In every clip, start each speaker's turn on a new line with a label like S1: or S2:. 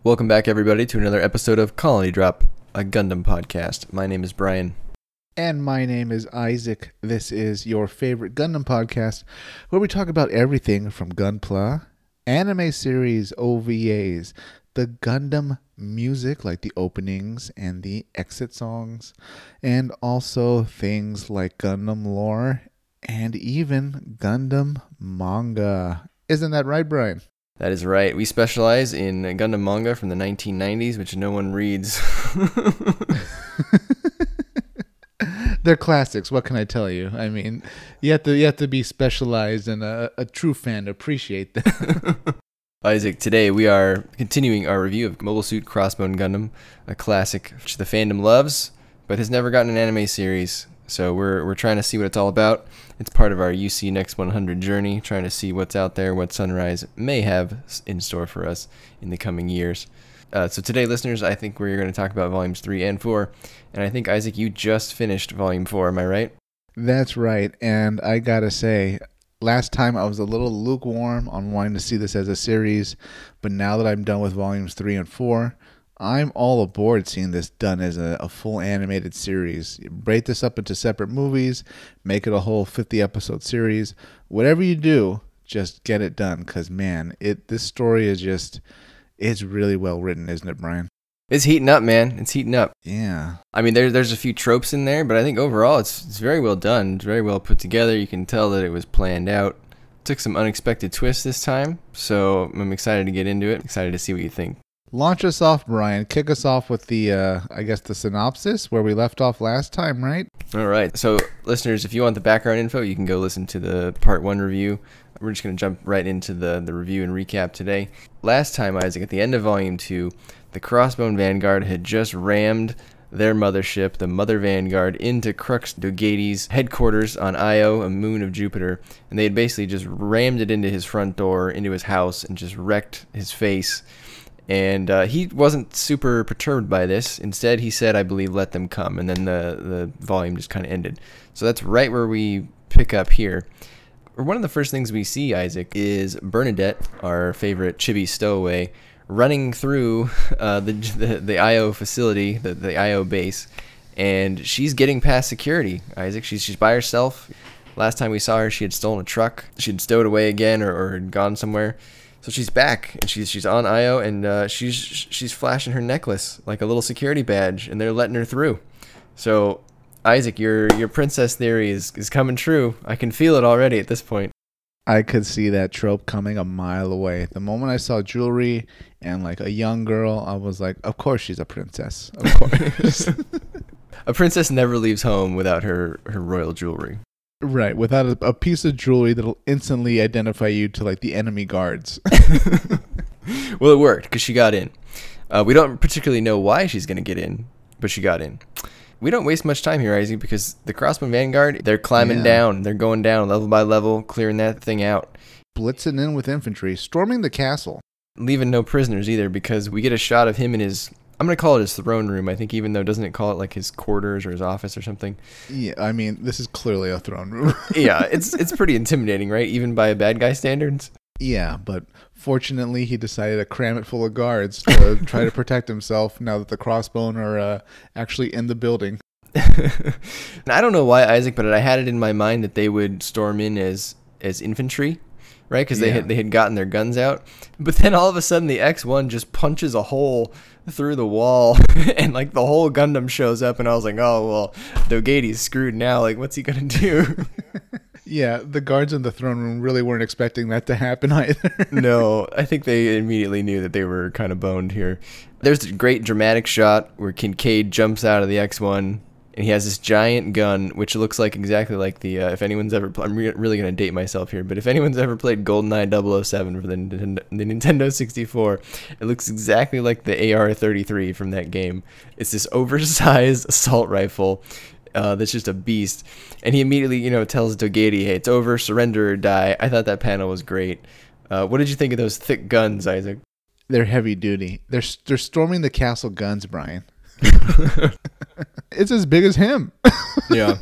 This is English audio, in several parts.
S1: Welcome back, everybody, to another episode of Colony Drop, a Gundam podcast. My name is Brian.
S2: And my name is Isaac. This is your favorite Gundam podcast, where we talk about everything from Gunpla, anime series, OVAs, the Gundam music, like the openings and the exit songs, and also things like Gundam lore, and even Gundam manga. Isn't that right, Brian?
S1: That is right. We specialize in Gundam manga from the 1990s, which no one reads.
S2: They're classics. What can I tell you? I mean, you have to be specialized and a true fan to appreciate them.
S1: Isaac, today we are continuing our review of Mobile Suit Crossbone Gundam, a classic which the fandom loves, but has never gotten an anime series. So we're trying to see what it's all about. It's part of our UC Next 100 journey, trying to see what's out there, what Sunrise may have in store for us in the coming years. So today, listeners, I think we're going to talk about Volumes 3 and 4. And I think, Isaac, you just finished Volume 4, am I right?
S2: That's right. And I gotta say, last time I was a little lukewarm on wanting to see this as a series. But now that I'm done with Volumes 3 and 4, I'm all aboard seeing this done as a full animated series. Break this up into separate movies, make it a whole 50-episode series. Whatever you do, just get it done. Because, man, this story is just... It's really well written, isn't it, Brian?
S1: It's heating up, man. It's heating up.
S2: Yeah.
S1: I mean, there's a few tropes in there, but I think overall it's very well done. It's very well put together. You can tell that it was planned out. Took some unexpected twists this time, so I'm excited to get into it. Excited to see what you think.
S2: Launch us off, Brian. Kick us off with the, I guess, the synopsis where we left off last time, right?
S1: All right. So, listeners, if you want the background info, you can go listen to the Part 1 review. We're just going to jump right into the review and recap today. Last time, Isaac, at the end of Volume 2, the Crossbone Vanguard had just rammed their mothership, the Mother Vanguard, into Crux Dogatie's headquarters on Io, a moon of Jupiter. And they had basically just rammed it into his front door, into his house, and just wrecked his face. And he wasn't super perturbed by this. Instead, he said, I believe, let them come. And then the volume just kind of ended. So that's right where we pick up here. One of the first things we see, Isaac, is Bernadette, our favorite chibi stowaway, running through the IO facility, the IO base. And she's getting past security, Isaac. She's by herself. Last time we saw her, she had stolen a truck. She had stowed away again or had gone somewhere. So she's back, and she's on Io, and she's flashing her necklace like a little security badge, and they're letting her through. So, Isaac, your princess theory is coming true. I can feel it already at this point.
S2: I could see that trope coming a mile away. The moment I saw jewelry and like a young girl, I was like, of course she's a princess. Of course.
S1: A princess never leaves home without her royal jewelry.
S2: Right, without a piece of jewelry that'll instantly identify you to like the enemy guards.
S1: Well, it worked because she got in. We don't particularly know why she's going to get in, but she got in. We don't waste much time here, Isaac, because the Crossbone Vanguard, they're climbing down. They're going down level by level, clearing that thing out.
S2: Blitzing in with infantry, storming the castle.
S1: Leaving no prisoners either, because we get a shot of him in his... I'm going to call it his throne room, I think, even though doesn't it call it like his quarters or his office or something?
S2: Yeah, I mean, this is clearly a throne room.
S1: Yeah, it's pretty intimidating, right? Even by bad guy standards?
S2: Yeah, but fortunately he decided to cram it full of guards to try to protect himself now that the Crossbone are actually in the building.
S1: And I don't know why, Isaac, but I had it in my mind that they would storm in as infantry. Right, because they had gotten their guns out, but then all of a sudden the X1 just punches a hole through the wall, and like the whole Gundam shows up, and I was like, oh well, Dogatie's screwed now. Like, what's he gonna do?
S2: Yeah, the guards in the throne room really weren't expecting that to happen either.
S1: No, I think they immediately knew that they were kind of boned here. There's a great dramatic shot where Kincade jumps out of the X1. And he has this giant gun, which looks like exactly like the, if anyone's ever, I'm really going to date myself here, but if anyone's ever played GoldenEye 007 for the Nintendo 64, it looks exactly like the AR-33 from that game. It's this oversized assault rifle that's just a beast. And he immediately, tells Dogatie, hey, it's over, surrender or die. I thought that panel was great. What did you think of those thick guns, Isaac?
S2: They're heavy duty. They're storming the castle guns, Brian. It's as big as him.
S1: Yeah.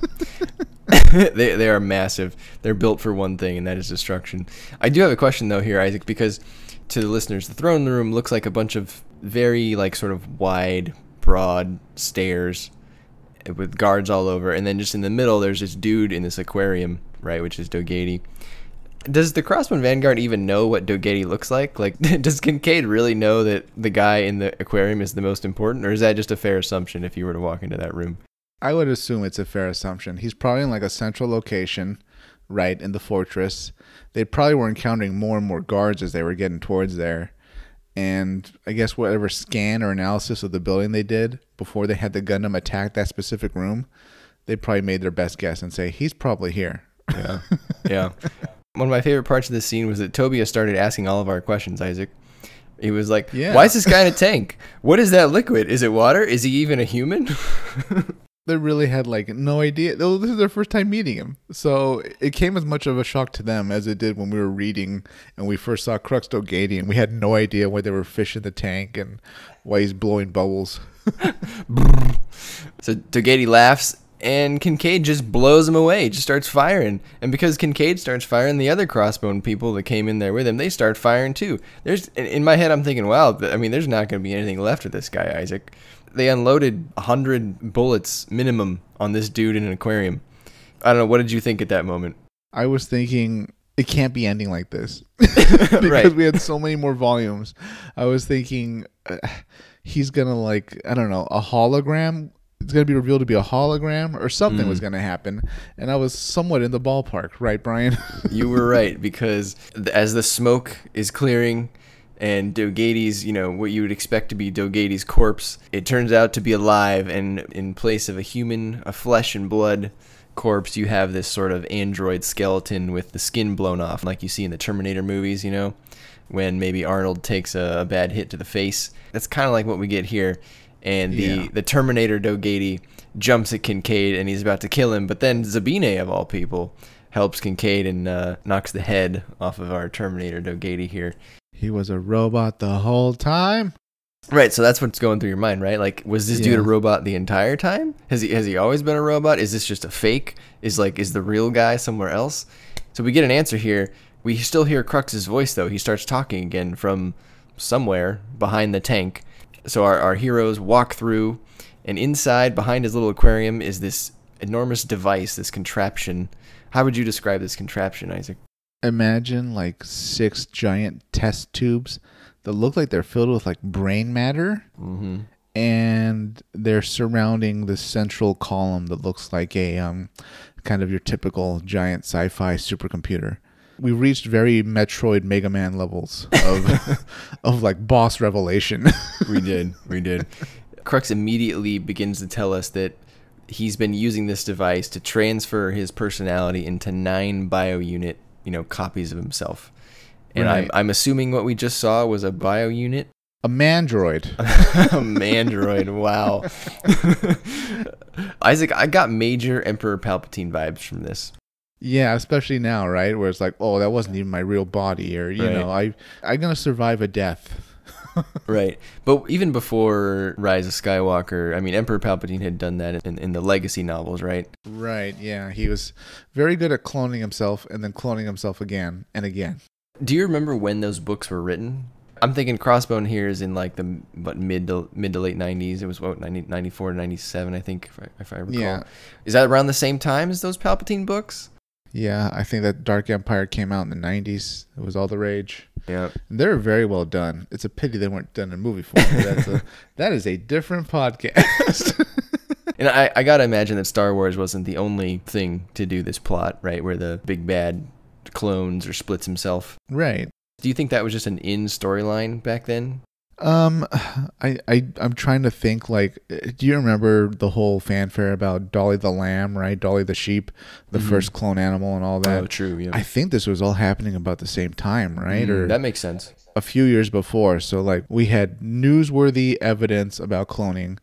S1: They are massive. They're built for one thing, and that is destruction. I do have a question, though, here, Isaac, because to the listeners, the throne room looks like a bunch of very like sort of wide, broad stairs with guards all over, and then just in the middle there's this dude in this aquarium, right, which is Dogatie. Does the Crossbone Vanguard even know what Dogatie looks like? Like, does Kincade really know that the guy in the aquarium is the most important, or is that just a fair assumption if you were to walk into that room?
S2: I would assume it's a fair assumption. He's probably in like a central location, right, in the fortress. They probably were encountering more and more guards as they were getting towards there. And I guess whatever scan or analysis of the building they did before they had the Gundam attack that specific room, they probably made their best guess and say, he's probably here.
S1: Yeah. Yeah. One of my favorite parts of this scene was that Tobia started asking all of our questions, Isaac. He was like, why is this guy in a tank? What is that liquid? Is it water? Is he even a human?
S2: They really had like no idea. Oh, this is their first time meeting him. So it came as much of a shock to them as it did when we were reading and we first saw Crux Dogatie and we had no idea why there were fish in the tank and why he's blowing bubbles.
S1: So Dogatie laughs and Kincade just blows him away, just starts firing. And because Kincade starts firing, the other Crossbone people that came in there with him, they start firing too. In my head, I'm thinking, wow, I mean, there's not going to be anything left of this guy, Isaac. They unloaded 100 bullets minimum on this dude in an aquarium. I don't know, what did you think at that moment?
S2: I was thinking, it can't be ending like this. Because
S1: right.
S2: We had so many more volumes. I was thinking, he's going to like, I don't know, a hologram. It's going to be revealed to be a hologram or something was going to happen. And I was somewhat in the ballpark, right, Brian?
S1: You were right, because as the smoke is clearing and Dogatie's, you know, what you would expect to be Dogatie's corpse, it turns out to be alive. And in place of a human, a flesh and blood corpse, you have this sort of android skeleton with the skin blown off, like you see in the Terminator movies, you know, when maybe Arnold takes a bad hit to the face. That's kind of like what we get here. And the Terminator Dogatie jumps at Kincade and he's about to kill him. But then Zabine, of all people, helps Kincade and knocks the head off of our Terminator Dogatie here.
S2: He was a robot the whole time?
S1: Right, so that's what's going through your mind, right? Like, was this dude a robot the entire time? Has he always been a robot? Is this just a fake? Is the real guy somewhere else? So we get an answer here. We still hear Crux's voice, though. He starts talking again from somewhere behind the tank. So our heroes walk through, and inside, behind his little aquarium, is this enormous device, this contraption. How would you describe this contraption, Isaac?
S2: Imagine like 6 giant test tubes that look like they're filled with like brain matter.
S1: Mm-hmm.
S2: And they're surrounding the central column that looks like a kind of your typical giant sci-fi supercomputer. We reached very Metroid Mega Man levels of like boss revelation. We did.
S1: Crux immediately begins to tell us that he's been using this device to transfer his personality into 9 bio-unit, copies of himself. And
S2: right.
S1: I'm assuming what we just saw was a bio-unit.
S2: A mandroid.
S1: A mandroid, wow. Isaac, I got major Emperor Palpatine vibes from this.
S2: Yeah, especially now, right? Where it's like, oh, that wasn't even my real body, or I'm gonna survive a death.
S1: Right. But even before Rise of Skywalker, I mean, Emperor Palpatine had done that in the Legacy novels, right?
S2: Right, yeah. He was very good at cloning himself and then cloning himself again and again.
S1: Do you remember when those books were written? I'm thinking Crossbone here is in like the mid to late 90s. It was 94 to 97, I think, if I recall.
S2: Yeah.
S1: Is that around the same time as those Palpatine books?
S2: Yeah, I think that Dark Empire came out in the 90s. It was all the rage.
S1: Yeah.
S2: They're very well done. It's a pity they weren't done in movie form. That is a different podcast.
S1: And I got to imagine that Star Wars wasn't the only thing to do this plot, right? Where the big bad clones or splits himself.
S2: Right.
S1: Do you think that was just an storyline back then?
S2: I'm trying to think, like, do you remember the whole fanfare about Dolly the lamb, right? Dolly the sheep, the first clone animal and all that.
S1: Oh, true, yeah.
S2: I think this was all happening about the same time, right? Or
S1: that makes sense.
S2: A few years before. So, like, we had newsworthy evidence about cloning.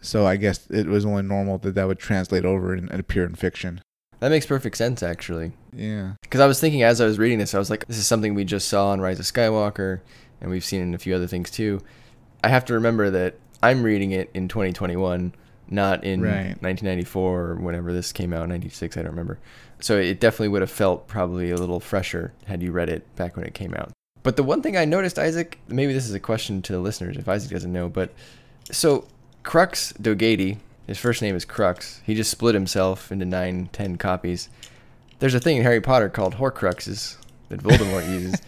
S2: So I guess it was only normal that would translate over and appear in fiction.
S1: That makes perfect sense, actually.
S2: Yeah.
S1: Because I was thinking as I was reading this, I was like, this is something we just saw in Rise of Skywalker, and we've seen in a few other things too. I have to remember that I'm reading it in 2021, not in 1994 or whenever this came out, 96, I don't remember. So it definitely would have felt probably a little fresher had you read it back when it came out. But the one thing I noticed, Isaac, maybe this is a question to the listeners if Isaac doesn't know, but so Crux Dogatie, his first name is Crux. He just split himself into 9, 10 copies. There's a thing in Harry Potter called Horcruxes that Voldemort uses.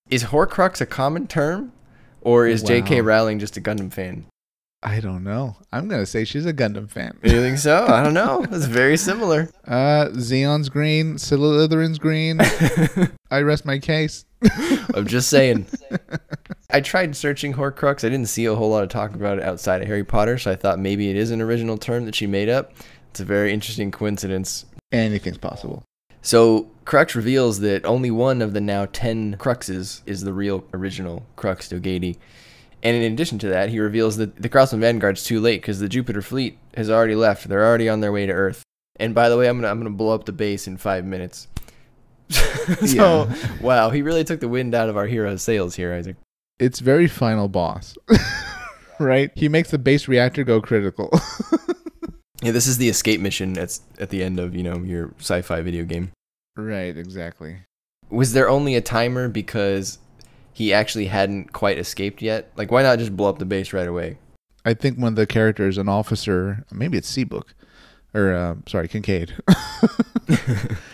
S1: Is Horcrux a common term, or is J.K. Rowling just a Gundam fan?
S2: I don't know. I'm going to say she's a Gundam fan.
S1: You think so? I don't know. It's very similar.
S2: Xeon's green, Slytherin's green. I rest my case.
S1: I'm just saying. I tried searching Horcrux. I didn't see a whole lot of talk about it outside of Harry Potter, so I thought maybe it is an original term that she made up. It's a very interesting coincidence.
S2: Anything's possible.
S1: So Crux reveals that only one of the now 10 Cruxes is the real original Crux Dogatie. And in addition to that, he reveals that the Crossbone Vanguard's too late because the Jupiter fleet has already left. They're already on their way to Earth. And by the way, I'm gonna blow up the base in 5 minutes. So, wow, he really took the wind out of our hero's sails here, Isaac.
S2: It's very final boss, right? He makes the base reactor go critical.
S1: Yeah, this is the escape mission at the end of, your sci-fi video game.
S2: Right, exactly.
S1: Was there only a timer because he actually hadn't quite escaped yet? Like, why not just blow up the base right away?
S2: I think one of the characters, an officer, maybe it's Seabook, or, Kincade.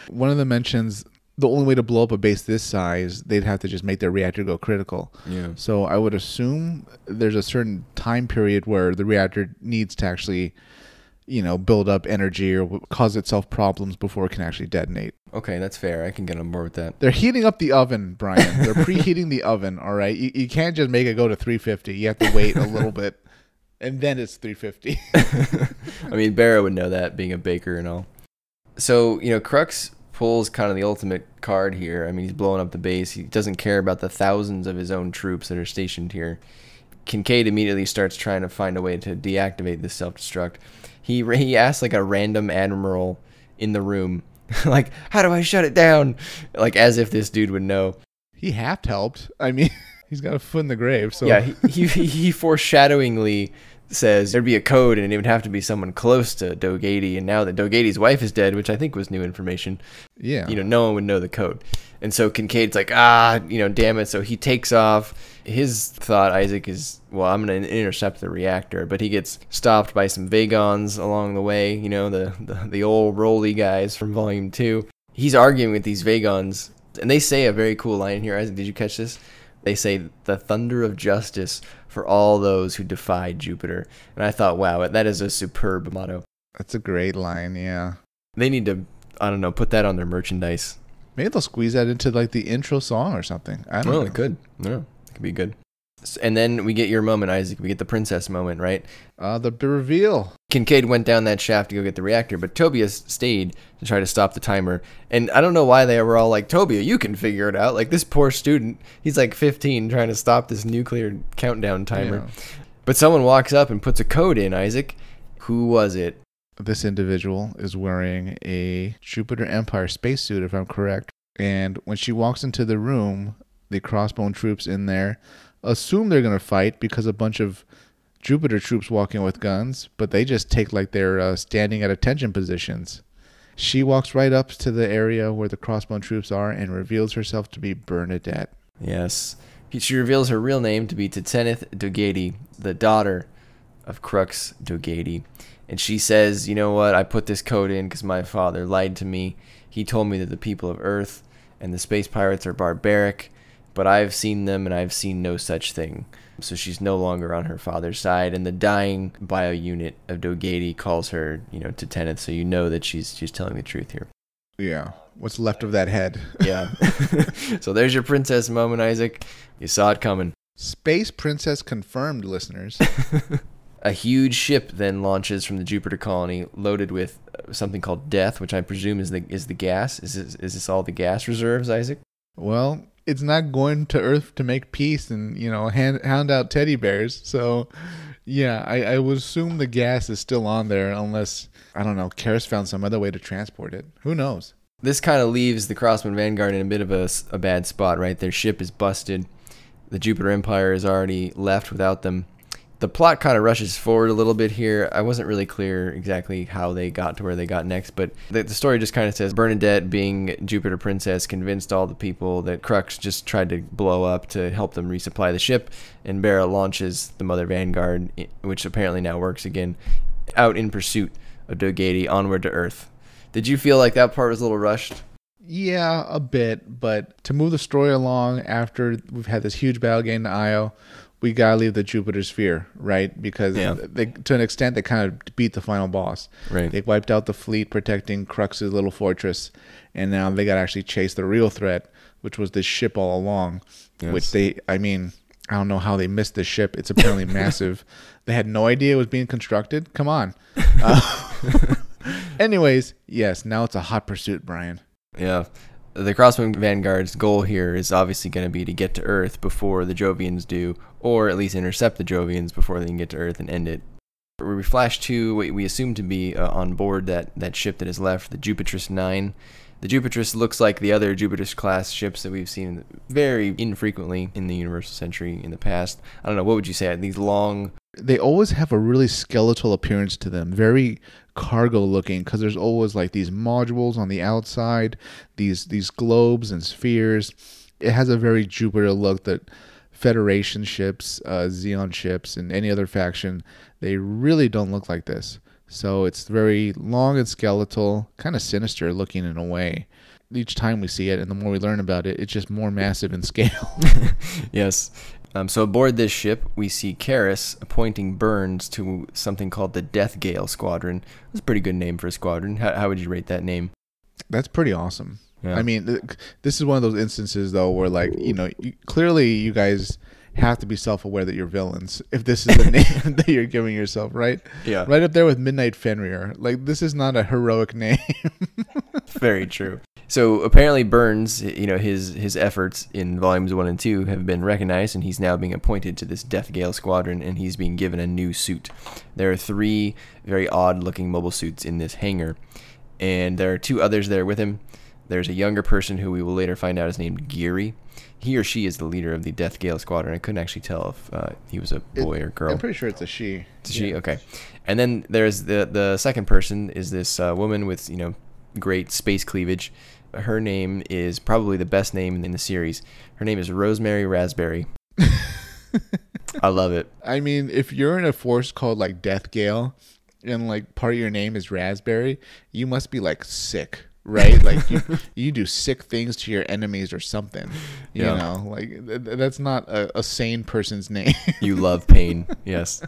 S2: One of them mentions the only way to blow up a base this size, they'd have to just make their reactor go critical.
S1: Yeah.
S2: So I would assume there's a certain time period where the reactor needs to actually, build up energy or cause itself problems before it can actually detonate.
S1: Okay, that's fair. I can get on board with that.
S2: They're heating up the oven, Brian. They're preheating the oven, all right? You can't just make it go to 350. You have to wait a little bit, and then it's 350.
S1: I mean, Berah would know that, being a baker and all. So, Crux pulls kind of the ultimate card here. I mean, he's blowing up the base. He doesn't care about the thousands of his own troops that are stationed here. Kincade immediately starts trying to find a way to deactivate this self-destruct. He asks like a random admiral in the room, like, how do I shut it down? Like, as if this dude would know.
S2: He half helped. I mean, he's got a foot in the grave. So
S1: yeah, he foreshadowingly says there'd be a code and it would have to be someone close to Dogatie. And now that Dogatie's wife is dead, which I think was new information,
S2: yeah,
S1: no one would know the code. And so Kincade's like, damn it. So he takes off. His thought, Isaac, is, well, I'm going to intercept the reactor. But he gets stopped by some Vagons along the way, the old Rolly guys from Volume 2. He's arguing with these Vagons, and they say a very cool line here. Isaac, did you catch this? They say, the thunder of justice for all those who defy Jupiter. And I thought, wow, that is a superb motto.
S2: That's a great line, yeah.
S1: They need to, I don't know, put that on their merchandise.
S2: Maybe they'll squeeze that into like the intro song or something. I don't know.
S1: Well, it could. Yeah, it could be good. And then we get your moment, Isaac. We get the princess moment, right?
S2: The reveal.
S1: Kincade went down that shaft to go get the reactor, but Tobia stayed to try to stop the timer. And I don't know why they were all like, Tobia, you can figure it out. Like, this poor student, he's like 15 trying to stop this nuclear countdown timer. Yeah. But someone walks up and puts a code in, Isaac. Who was it?
S2: This individual is wearing a Jupiter Empire spacesuit, if I'm correct. And when she walks into the room, the Crossbone troops in there assume they're going to fight because a bunch of Jupiter troops walk in with guns, but they just take like they're standing at attention positions. She walks right up to the area where the Crossbone troops are and reveals herself to be Bernadette.
S1: Yes. She reveals her real name to be Teneth Dogatie, the daughter of Crux Dogatie. And she says, you know what, I put this code in because my father lied to me. He told me that the people of Earth and the space pirates are barbaric, but I've seen them and I've seen no such thing. So she's no longer on her father's side, and the dying bio unit of Dogatie calls her, to Teneth, so you know that she's telling the truth here.
S2: Yeah. What's left of that head.
S1: Yeah. So there's your princess moment, Isaac. You saw it coming.
S2: Space princess confirmed, listeners.
S1: A huge ship then launches from the Jupiter colony, loaded with something called death, which I presume is the gas. Is this all the gas reserves, Isaac?
S2: Well, it's not going to Earth to make peace and hound out teddy bears. So, yeah, I would assume the gas is still on there, unless Karis found some other way to transport it. Who knows?
S1: This kind of leaves the Crossbone Vanguard in a bit of a bad spot, right? Their ship is busted. The Jupiter Empire is already left without them. The plot kind of rushes forward a little bit here. I wasn't really clear exactly how they got to where they got next, but the story just kind of says Bernadette, being Jupiter Princess, convinced all the people that Crux just tried to blow up to help them resupply the ship, and Berah launches the Mother Vanguard, which apparently now works again, out in pursuit of Dogatie onward to Earth. Did you feel like that part was a little rushed?
S2: Yeah, a bit, but to move the story along after we've had this huge battle against Io, we gotta leave the Jupiter sphere, right? Because they, to an extent, they kind of beat the final boss.
S1: Right.
S2: They wiped out the fleet protecting Crux's little fortress, and now they gotta actually chase the real threat, which was this ship all along. Yes. Which they, I mean, I don't know how they missed this ship. It's apparently massive. They had no idea it was being constructed. Come on. Anyways, yes, now it's a hot pursuit, Brian.
S1: Yeah. The Crossbone Vanguard's goal here is obviously going to be to get to Earth before the Jovians do, or at least intercept the Jovians before they can get to Earth and end it. We flash to what we assume to be on board that ship that is left, the Jupitrus 9. The Jupitrus looks like the other Jupitrus-class ships that we've seen very infrequently in the Universal Century in the past. I don't know, what would you say? These long...
S2: They always have a really skeletal appearance to them, very cargo looking, because there's always like these modules on the outside, these globes and spheres. It has a very Jupiter look that Federation ships, Xeon ships, and any other faction, they really don't look like this. So it's very long and skeletal, kind of sinister looking in a way. Each time we see it, and the more we learn about it, it's just more massive in scale.
S1: Yes. So aboard this ship, we see Karis appointing Burns to something called the Death Gale Squadron. That's a pretty good name for a squadron. How would you rate that name?
S2: That's pretty awesome.
S1: Yeah.
S2: I mean, this is one of those instances, though, where, like, you know, clearly you guys have to be self-aware that you're villains if this is the name that you're giving yourself, right?
S1: Yeah.
S2: Right up there with Midnight Fenrir. Like, this is not a heroic name.
S1: Very true. So apparently Burns, you know, his efforts in volumes 1 and 2 have been recognized, and he's now being appointed to this Death Gale Squadron, and he's being given a new suit. There are 3 very odd-looking mobile suits in this hangar, and there are 2 others there with him. There's a younger person who we will later find out is named Geary. He or she is the leader of the Death Gale Squadron. I couldn't actually tell if he was a boy or girl.
S2: I'm pretty sure it's a she.
S1: It's a she? Okay. And then there's the second person is this woman with, you know, great space cleavage. Her name is probably the best name in the series. Her name is Rosemary Raspberry. I love it.
S2: I mean, if you're in a force called like Death Gale and like part of your name is Raspberry, you must be like sick, right? Like you do sick things to your enemies or something. You know, like that's not a sane person's name.
S1: You love pain. Yes.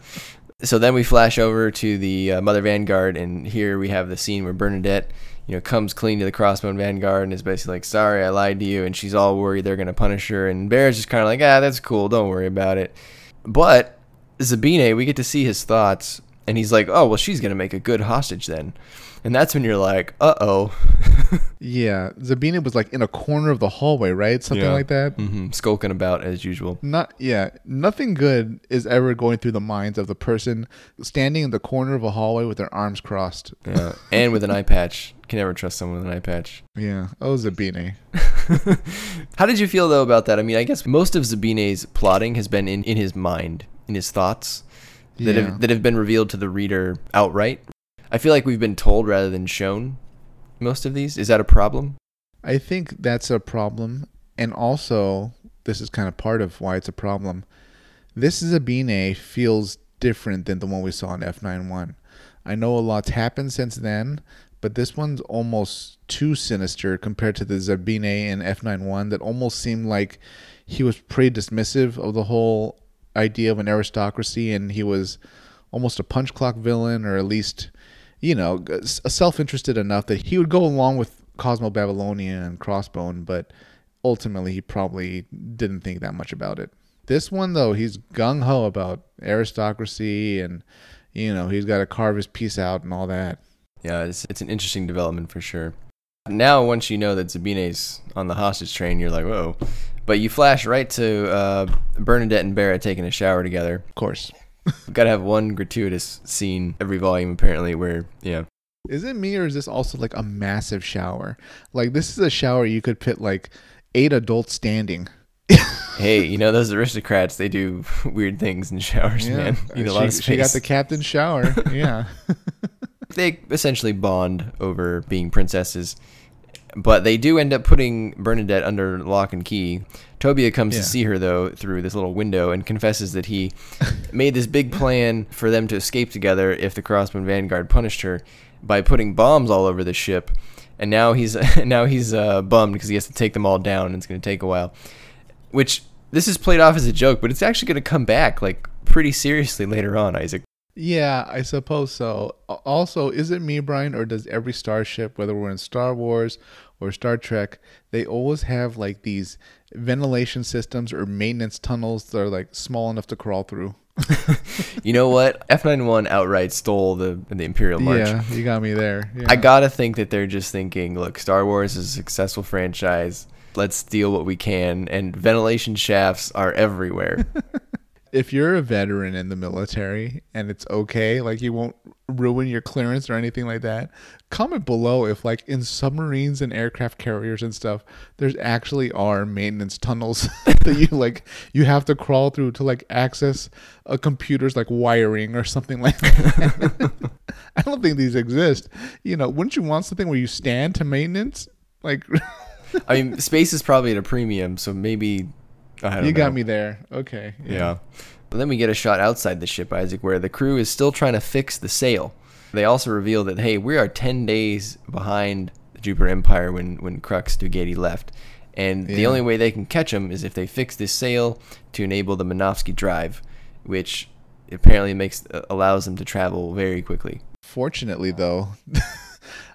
S1: So then we flash over to the Mother Vanguard, and here we have the scene where Bernadette, you know, comes clean to the Crossbone Vanguard and is basically like, sorry, I lied to you, and she's all worried they're going to punish her, and Berah's just kind of like, that's cool, don't worry about it. But Zabine, we get to see his thoughts, and he's like, oh, well, she's going to make a good hostage then. And that's when you're like, uh-oh.
S2: Yeah, Zabine was like in a corner of the hallway, right? Something like that.
S1: Mm-hmm. Skulking about as usual.
S2: Nothing good is ever going through the minds of the person standing in the corner of a hallway with their arms crossed.
S1: Yeah, and with an eye patch. Can never trust someone with an eye patch.
S2: Yeah. Oh, Zabine.
S1: How did you feel, though, about that? I mean, I guess most of Zabine's plotting has been in his mind, in his thoughts, that have been revealed to the reader outright. I feel like we've been told rather than shown most of these. Is that a problem?
S2: I think that's a problem. And also, this is kind of part of why it's a problem. This Zabine feels different than the one we saw in F91. I know a lot's happened since then, but this one's almost too sinister compared to the Zabine in F91 that almost seemed like he was pretty dismissive of the whole idea of an aristocracy, and he was almost a punch clock villain, or at least, you know, self-interested enough that he would go along with Cosmo Babylonia and Crossbone, but ultimately he probably didn't think that much about it. This one, though, he's gung-ho about aristocracy, and, you know, he's got to carve his piece out and all that.
S1: Yeah, it's an interesting development for sure. Now, once you know that Zabine's on the hostage train, you're like, whoa. But you flash right to Bernadette and Berah taking a shower together.
S2: Of course.
S1: We've got to have one gratuitous scene every volume, apparently, where,
S2: Is it me, or is this also like a massive shower? Like, this is a shower you could put like 8 adults standing.
S1: Hey, you know those aristocrats? They do weird things in showers,
S2: Yeah.
S1: man. Need a lot of space.
S2: She got the captain's shower. Yeah.
S1: They essentially bond over being princesses, but they do end up putting Bernadette under lock and key. Tobia comes to see her, though, through this little window and confesses that he made this big plan for them to escape together if the Crossbone Vanguard punished her by putting bombs all over the ship. And now he's bummed because he has to take them all down, and it's going to take a while. Which, this is played off as a joke, but it's actually going to come back like pretty seriously later on, Isaac.
S2: Yeah, I suppose so. Also, is it me, Brian, or does every starship, whether we're in Star Wars or Star Trek, they always have like these ventilation systems or maintenance tunnels that are like small enough to crawl through?
S1: You know what? F91 outright stole the Imperial March.
S2: Yeah, you got me there. Yeah.
S1: I gotta think that they're just thinking, look, Star Wars is a successful franchise. Let's steal what we can, and ventilation shafts are everywhere.
S2: If you're a veteran in the military and it's okay, like you won't ruin your clearance or anything like that, comment below if like in submarines and aircraft carriers and stuff, there's actually are maintenance tunnels that you have to crawl through to like access a computer's like wiring or something like that. I don't think these exist. You know, wouldn't you want something where you stand to maintenance? Like,
S1: I mean, space is probably at a premium, so maybe...
S2: You got me there. Okay.
S1: Yeah. But then we get a shot outside the ship, Isaac, where the crew is still trying to fix the sail. They also reveal that, hey, we are 10 days behind the Jupiter Empire when Crux Dogatie left. And the only way they can catch them is if they fix this sail to enable the Minovsky drive, which apparently allows them to travel very quickly.
S2: Fortunately, though,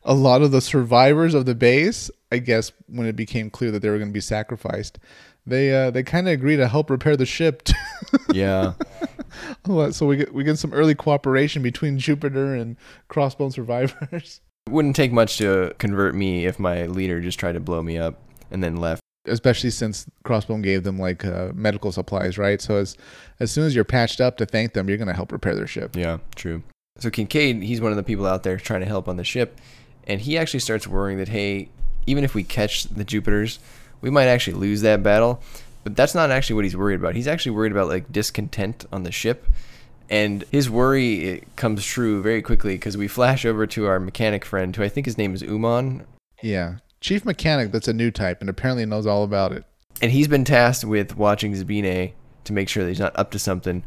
S2: a lot of the survivors of the base, I guess, when it became clear that they were going to be sacrificed, they kind of agree to help repair the ship too.
S1: Yeah.
S2: So we get some early cooperation between Jupiter and Crossbone survivors.
S1: It wouldn't take much to convert me if my leader just tried to blow me up and then left.
S2: Especially since Crossbone gave them like medical supplies, right? So as soon as you're patched up to thank them, you're going to help repair their ship.
S1: Yeah, true. So Kincade, he's one of the people out there trying to help on the ship, and he actually starts worrying that, hey, even if we catch the Jupiters, we might actually lose that battle. But that's not actually what he's worried about. He's actually worried about like discontent on the ship. And his worry comes true very quickly because we flash over to our mechanic friend, who I think his name is Uman.
S2: Yeah. Chief Mechanic, that's a new type and apparently knows all about it.
S1: And he's been tasked with watching Zabine to make sure that he's not up to something.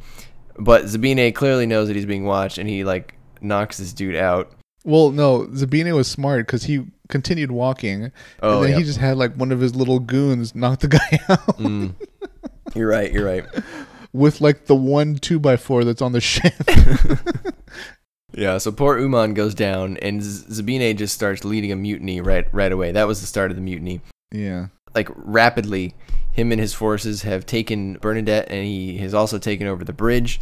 S1: But Zabine clearly knows that he's being watched, and he like knocks this dude out.
S2: Well, no, Zabine was smart because he continued walking, and then he just had like one of his little goons knock the guy out.
S1: You're right.
S2: With like the 1 2x4 that's on the ship.
S1: Yeah, so poor Uman goes down, and Zabine just starts leading a mutiny right away. That was the start of the mutiny.
S2: Yeah.
S1: Like, rapidly, him and his forces have taken Bernadette, and he has also taken over the bridge.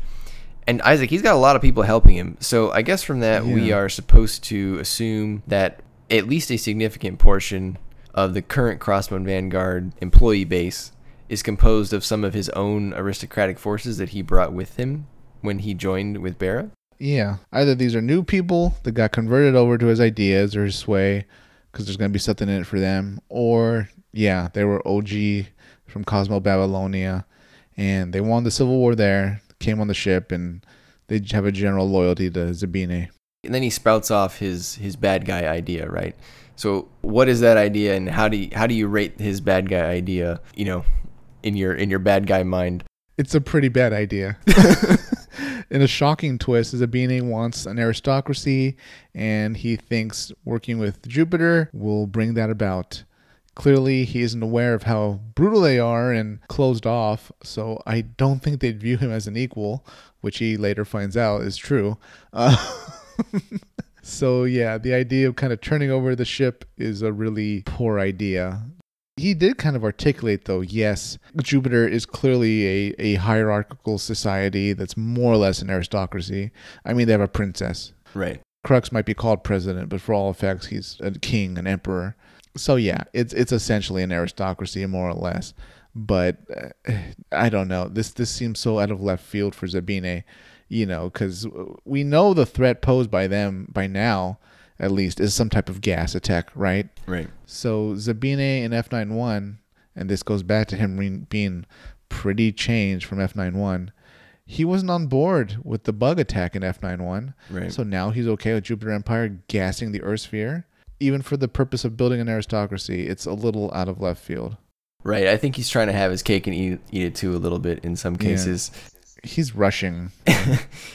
S1: And Isaac, he's got a lot of people helping him. So I guess from that, we are supposed to assume that at least a significant portion of the current Crossbone Vanguard employee base is composed of some of his own aristocratic forces that he brought with him when he joined with Berah.
S2: Yeah. Either these are new people that got converted over to his ideas or his sway because there's going to be something in it for them. Or, yeah, they were OG from Cosmo Babylonia, and they won the Civil War there, came on the ship, and they have a general loyalty to Zabine.
S1: And then he spouts off his bad guy idea, right? So what is that idea, and how do you rate his bad guy idea, you know, in your bad guy mind?
S2: It's a pretty bad idea. In a shocking twist, Zabine wants an aristocracy, and he thinks working with Jupiter will bring that about. Clearly, he isn't aware of how brutal they are and closed off, so I don't think they'd view him as an equal, which he later finds out is true. So, yeah, the idea of kind of turning over the ship is a really poor idea. He did kind of articulate, though, yes, Jupiter is clearly a hierarchical society that's more or less an aristocracy. I mean, they have a princess.
S1: Right.
S2: Crux might be called president, but for all effects, he's a king, an emperor. So yeah, it's essentially an aristocracy, more or less. But I don't know. This seems so out of left field for Zabine, you know, because we know the threat posed by them by now, at least, is some type of gas attack, right?
S1: Right.
S2: So Zabine in F91, and this goes back to him being pretty changed from F91. He wasn't on board with the bug attack in F91.
S1: Right.
S2: So now he's okay with Jupiter Empire gassing the Earth sphere. Even for the purpose of building an aristocracy, it's a little out of left field.
S1: Right. I think he's trying to have his cake and eat it too a little bit in some cases.
S2: Yeah. He's rushing.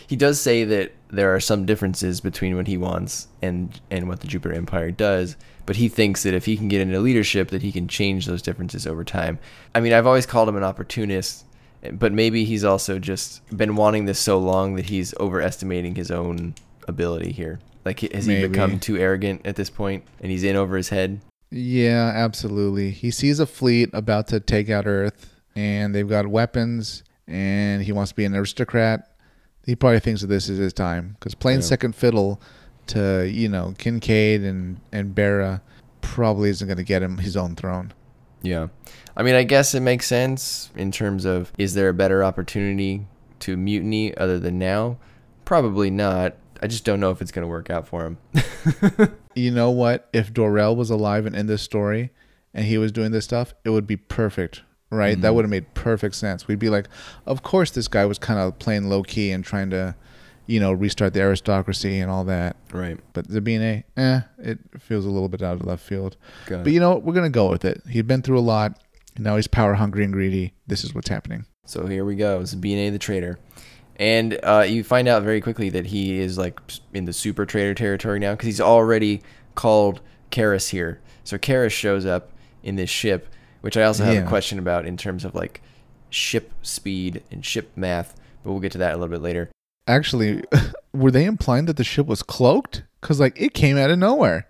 S1: He does say that there are some differences between what he wants and what the Jupiter Empire does, but he thinks that if he can get into leadership, that he can change those differences over time. I mean, I've always called him an opportunist, but maybe he's also just been wanting this so long that he's overestimating his own ability here. Like, has he become too arrogant at this point, and he's in over his head?
S2: Yeah, absolutely. He sees a fleet about to take out Earth, and they've got weapons, and he wants to be an aristocrat. He probably thinks that this is his time, because playing second fiddle to, you know, Kincade and Berah probably isn't going to get him his own throne.
S1: Yeah. I mean, I guess it makes sense in terms of, is there a better opportunity to mutiny other than now? Probably not. I just don't know if it's going to work out for him.
S2: You know what? If Dorell was alive and in this story and he was doing this stuff, it would be perfect, right? Mm-hmm. That would have made perfect sense. We'd be like, of course this guy was kind of playing low-key and trying to, you know, restart the aristocracy and all that.
S1: Right.
S2: But Zabine, it feels a little bit out of left field. But you know what? We're going to go with it. He'd been through a lot. Now he's power hungry and greedy. This is what's happening.
S1: So here we go. Zabine the traitor. And you find out very quickly that he is like in the super traitor territory now, because he's already called Karis here. So Karis shows up in this ship, which I also have a question about in terms of like ship speed and ship math, but we'll get to that a little bit later.
S2: Actually, were they implying that the ship was cloaked? Because like it came out of nowhere.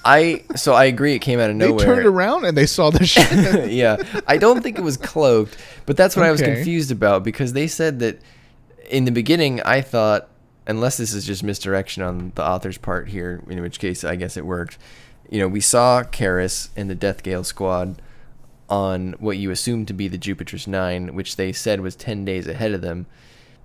S1: I agree, it came out of nowhere.
S2: They turned around and they saw the ship.
S1: Yeah, I don't think it was cloaked, but that's what I was confused about, because they said that in the beginning, I thought, unless this is just misdirection on the author's part here, in which case I guess it worked. You know, we saw Karis and the Death Gale squad on what you assumed to be the Jupiter's 9, which they said was 10 days ahead of them,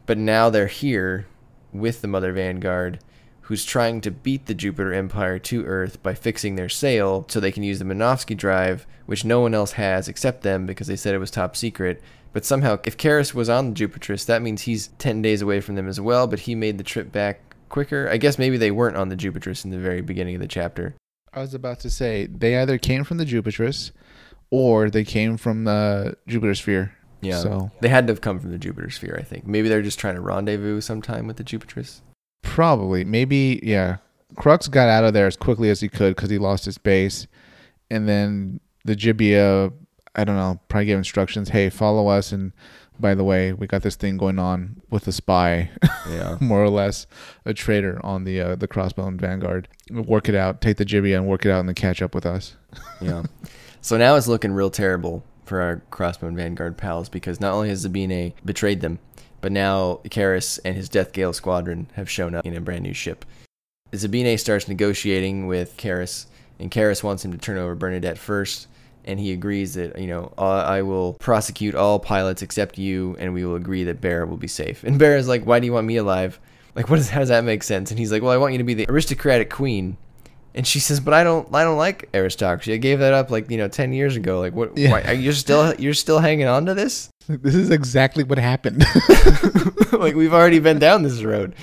S1: but now they're here with the Mother Vanguard, who's trying to beat the Jupiter Empire to Earth by fixing their sail so they can use the Minovsky drive, which no one else has except them because they said it was top secret. But somehow, if Karis was on the Jupitrus, that means he's 10 days away from them as well, but he made the trip back quicker. I guess maybe they weren't on the Jupitrus in the very beginning of the chapter.
S2: I was about to say, they either came from the Jupitrus or they came from the Jupiter sphere.
S1: Yeah,
S2: so
S1: they had to have come from the Jupiter sphere, I think. Maybe they're just trying to rendezvous sometime with the Jupitrus.
S2: Probably. Maybe, yeah. Crux got out of there as quickly as he could because he lost his base. And then the Jibia, I don't know, probably gave instructions, hey, follow us. And by the way, we got this thing going on with a spy, more or less, a traitor on the Crossbone Vanguard. Work it out. Take the Jibia and work it out and then catch up with us.
S1: Yeah. So now it's looking real terrible for our Crossbone Vanguard pals, because not only has Zabine betrayed them, but now Karis and his Death Gale squadron have shown up in a brand new ship. Zabine starts negotiating with Karis, and Karis wants him to turn over Bernadette first, and he agrees that, you know, I will prosecute all pilots except you, and we will agree that Berah will be safe. And Berah's like, why do you want me alive? Like, how does that make sense? And he's like, well, I want you to be the aristocratic queen. And she says, but I don't like aristocracy. I gave that up, like, you know, 10 years ago. Like, what? Yeah. Why, you're still hanging on to this?
S2: This is exactly what happened.
S1: Like, we've already been down this road.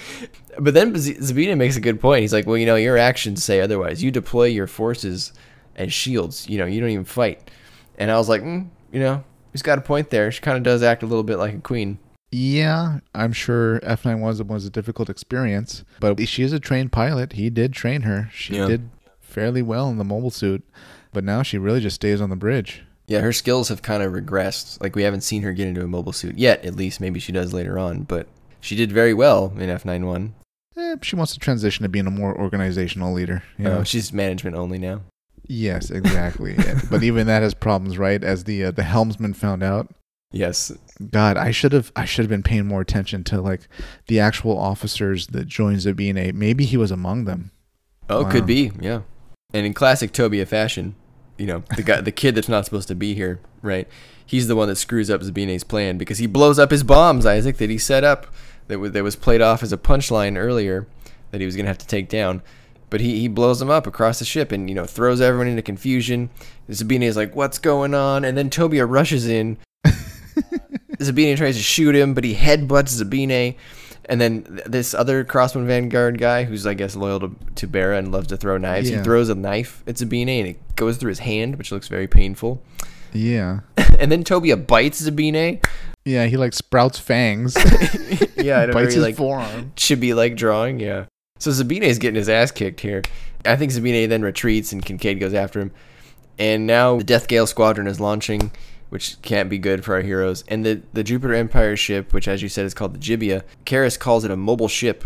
S1: But then Zabine makes a good point. He's like, well, you know, your actions say otherwise. You deploy your forces as shields. You know, you don't even fight. And I was like, you know, he's got a point there. She kind of does act a little bit like a queen.
S2: Yeah, I'm sure F9 was a difficult experience, but she is a trained pilot. He did train her. She did fairly well in the mobile suit, but now she really just stays on the bridge.
S1: Yeah, her skills have kind of regressed. Like, we haven't seen her get into a mobile suit yet, at least. Maybe she does later on, but she did very well in F91.
S2: She wants to transition to being a more organizational leader. You know?
S1: She's management only now.
S2: Yes, exactly. But even that has problems, right? As the helmsman found out.
S1: Yes.
S2: God, I should have been paying more attention to like the actual officers that joined Zabine. Maybe he was among them.
S1: Oh, wow. Could be, yeah. And in classic Tobia fashion, you know, the kid that's not supposed to be here, right? He's the one that screws up Zabine's plan because he blows up his bombs, Isaac, that he set up that was played off as a punchline earlier that he was going to have to take down. But he blows them up across the ship and, you know, throws everyone into confusion. Zabine is like, what's going on? And then Tobia rushes in Zabine tries to shoot him, but he headbutts Zabine. And then this other Crossbone Vanguard guy, who's, I guess, loyal to Berah and loves to throw knives, he throws a knife at Zabine, and it goes through his hand, which looks very painful.
S2: Yeah.
S1: And then Tobia bites Zabine.
S2: Yeah, he, like, sprouts fangs.
S1: Yeah, I don't
S2: bites
S1: know,
S2: his forearm.
S1: Chibi-like drawing, yeah. So Zabine's getting his ass kicked here. I think Zabine then retreats, and Kincade goes after him. And now the Death Gale Squadron is launching, which can't be good for our heroes. And the Jupiter Empire ship, which, as you said, is called the Gibia, Karis calls it a mobile ship,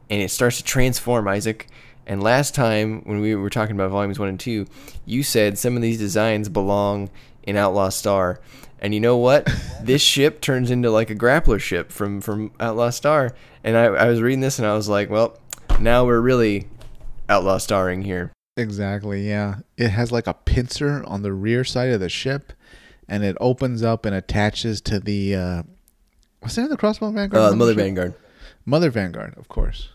S1: and it starts to transform, Isaac. And last time, when we were talking about Volumes 1 and 2, you said some of these designs belong in Outlaw Star. And you know what? This ship turns into like a grappler ship from Outlaw Star. And I was reading this, and I was like, well, now we're really Outlaw Starring here.
S2: Exactly, yeah. It has like a pincer on the rear side of the ship, and it opens up and attaches to the what's the name of the Crossbone Vanguard?
S1: Mother Vanguard.
S2: Mother Vanguard, of course.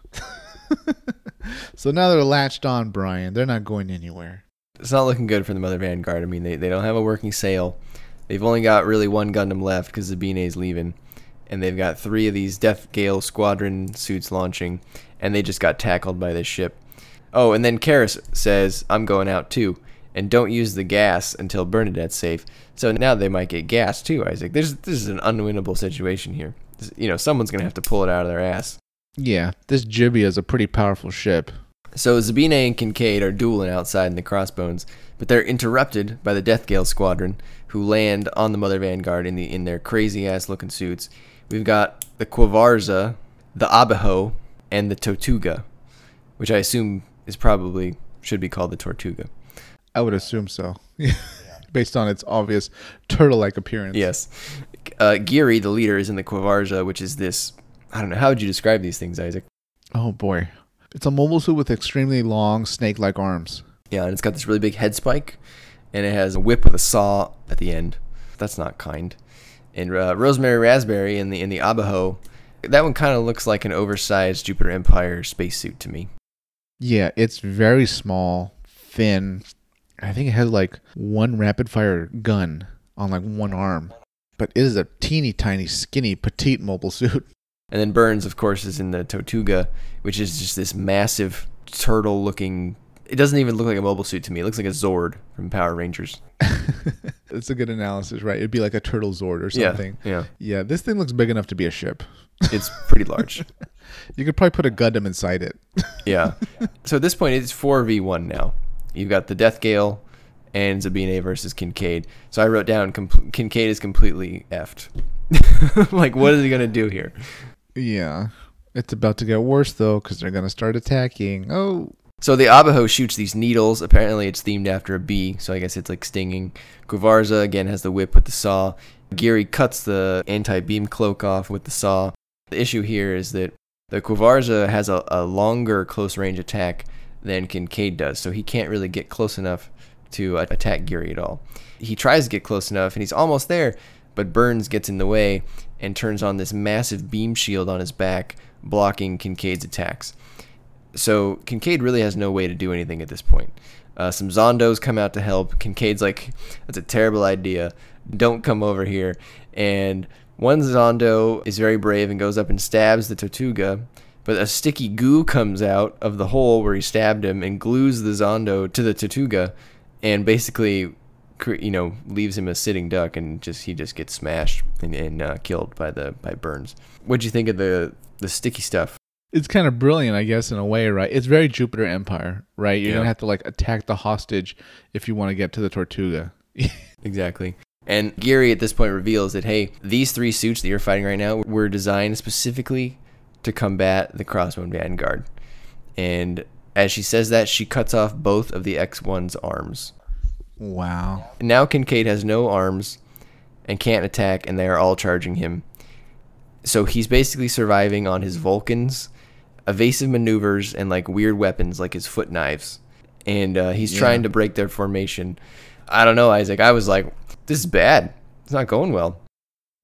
S2: So now they're latched on, Brian. They're not going anywhere.
S1: It's not looking good for the Mother Vanguard. I mean, they don't have a working sail. They've only got really one Gundam left because Zabine's leaving. And they've got 3 of these Death Gale Squadron suits launching. And they just got tackled by this ship. Oh, and then Karis says, I'm going out too. And don't use the gas until Bernadette's safe. So now they might get gas too, Isaac. This is an unwinnable situation here. You know, someone's going to have to pull it out of their ass.
S2: Yeah, this Gibia is a pretty powerful ship.
S1: So Zabine and Kincade are dueling outside in the Crossbones, but they're interrupted by the Death Gale Squadron, who land on the Mother Vanguard in their crazy-ass looking suits. We've got the Quavarza, the Abajo, and the Tortuga, which I assume should be called the Tortuga.
S2: I would assume so. Based on its obvious turtle-like appearance.
S1: Yes. Geary, the leader, is in the Quavarza, which is this... I don't know. How would you describe these things, Isaac?
S2: Oh, boy. It's a mobile suit with extremely long, snake-like arms.
S1: Yeah, and it's got this really big head spike, and it has a whip with a saw at the end. That's not kind. And Rosemary Raspberry in the Abajo, that one kind of looks like an oversized Jupiter Empire spacesuit to me.
S2: Yeah, it's very small, thin. I think it has like one rapid-fire gun on like one arm. But it is a teeny tiny, skinny, petite mobile suit.
S1: And then Burns, of course, is in the Tortuga, which is just this massive turtle-looking... It doesn't even look like a mobile suit to me. It looks like a Zord from Power Rangers.
S2: That's a good analysis, right? It'd be like a turtle Zord or something.
S1: Yeah.
S2: This thing looks big enough to be a ship.
S1: It's pretty large.
S2: You could probably put a Gundam inside it.
S1: Yeah. So at this point, it's 4v1 now. You've got the Death Gale and Zabine versus Kincade. So I wrote down, Kincade is completely effed. Like, what is he going to do here?
S2: Yeah. It's about to get worse, though, because they're going to start attacking. Oh.
S1: So the Abajo shoots these needles. Apparently, it's themed after a bee, so I guess it's like stinging. Quavarza, again, has the whip with the saw. Geary cuts the anti-beam cloak off with the saw. The issue here is that the Quavarza has a longer close-range attack than Kincade does, so he can't really get close enough to attack Geary at all. He tries to get close enough, and he's almost there, but Burns gets in the way and turns on this massive beam shield on his back, blocking Kincade's attacks. So Kincade really has no way to do anything at this point. Some Zondos come out to help. Kincade's like, that's a terrible idea. Don't come over here. And one Zondo is very brave and goes up and stabs the Tortuga, but a sticky goo comes out of the hole where he stabbed him and glues the Zondo to the Tortuga and basically, leaves him a sitting duck, and he just gets smashed and killed by Burns. What'd you think of the sticky stuff?
S2: It's kind of brilliant, I guess, in a way, right? It's very Jupiter Empire, right? You're going to have to, attack the hostage if you want to get to the Tortuga.
S1: Exactly. And Geary at this point reveals that, hey, these 3 suits that you're fighting right now were designed specifically to combat the Crossbone Vanguard. And as she says that, she cuts off both of the X1's arms.
S2: Wow.
S1: Now Kincade has no arms and can't attack, and they are all charging him. So he's basically surviving on his Vulcans, evasive maneuvers, and weird weapons like his foot knives. And he's trying to break their formation. I don't know, Isaac. I was like, this is bad. It's not going well.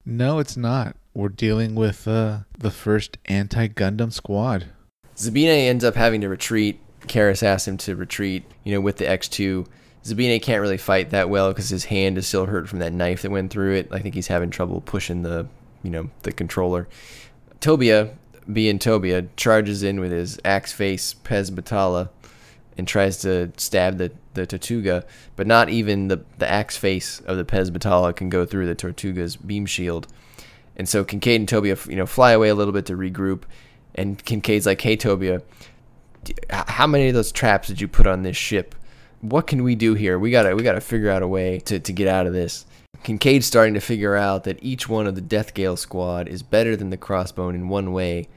S2: No, it's not. We're dealing with the first anti-Gundam squad.
S1: Zabine ends up having to retreat. Karis asks him to retreat, with the X2. Zabine can't really fight that well because his hand is still hurt from that knife that went through it. I think he's having trouble pushing the the controller. Tobia, being Tobia, charges in with his axe face Pez Battala and tries to stab the Tortuga, but not even the axe face of the Pez Battala can go through the Tortuga's beam shield. And so Kincade and Tobia, fly away a little bit to regroup, and Kincade's like, "Hey, Tobia, how many of those traps did you put on this ship? What can we do here? We gotta figure out a way to get out of this." Kincade's starting to figure out that each one of the Death Gale squad is better than the Crossbone in one way,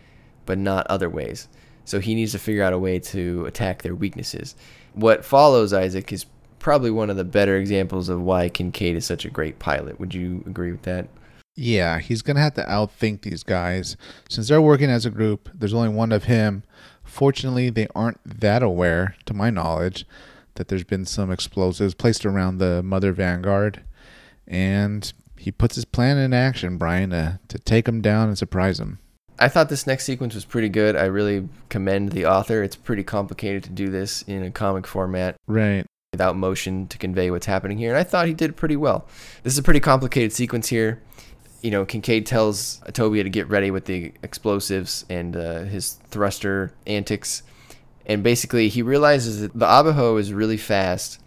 S1: but not other ways. So he needs to figure out a way to attack their weaknesses. What follows, Isaac, is probably one of the better examples of why Kincade is such a great pilot. Would you agree with that?
S2: Yeah, he's going to have to outthink these guys. Since they're working as a group, there's only one of him. Fortunately, they aren't that aware, to my knowledge, that there's been some explosives placed around the Mother Vanguard. And he puts his plan in action, Brian, to take them down and surprise them.
S1: I thought this next sequence was pretty good. I really commend the author. It's pretty complicated to do this in a comic format.
S2: Right.
S1: Without motion to convey what's happening here. And I thought he did pretty well. This is a pretty complicated sequence here. Kincade tells Tobia to get ready with the explosives and his thruster antics. And basically, he realizes that the Abajo is really fast,